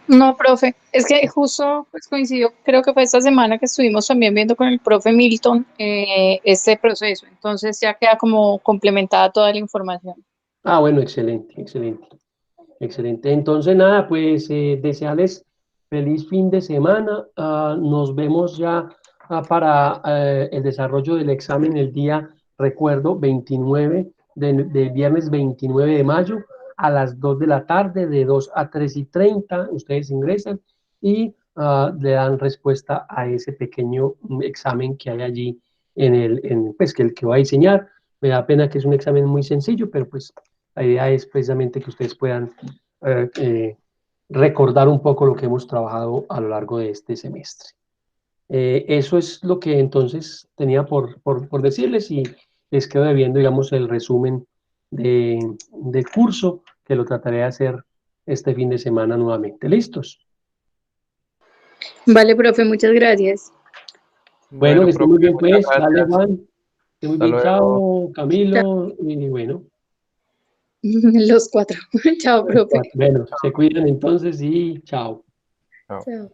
No, profe, es que justo pues coincidió, creo que fue esta semana que estuvimos también viendo con el profe Milton este proceso, entonces ya queda como complementada toda la información. Bueno, excelente, excelente, excelente. Entonces, nada, pues desearles feliz fin de semana. Nos vemos ya para el desarrollo del examen el día, recuerdo, 29, del viernes 29 de mayo a las 2 de la tarde, de 2 a 3:30, ustedes ingresan y le dan respuesta a ese pequeño examen que hay allí pues que el que va a diseñar. Me da pena que es un examen muy sencillo, pero pues la idea es precisamente que ustedes puedan recordar un poco lo que hemos trabajado a lo largo de este semestre. Eso es lo que entonces tenía por decirles y les quedo debiendo, digamos, el resumen del curso, que lo trataré de hacer este fin de semana nuevamente. ¿Listos? Vale, profe, muchas gracias. Bueno, Bueno, que estén muy profe, bien, muchas pues. Dale, gracias. Juan. Que muy Hasta bien, luego. chao, Camilo. Y bueno, Los cuatro. Chao, profe. bueno, se cuidan entonces y chao. Chao. Chao.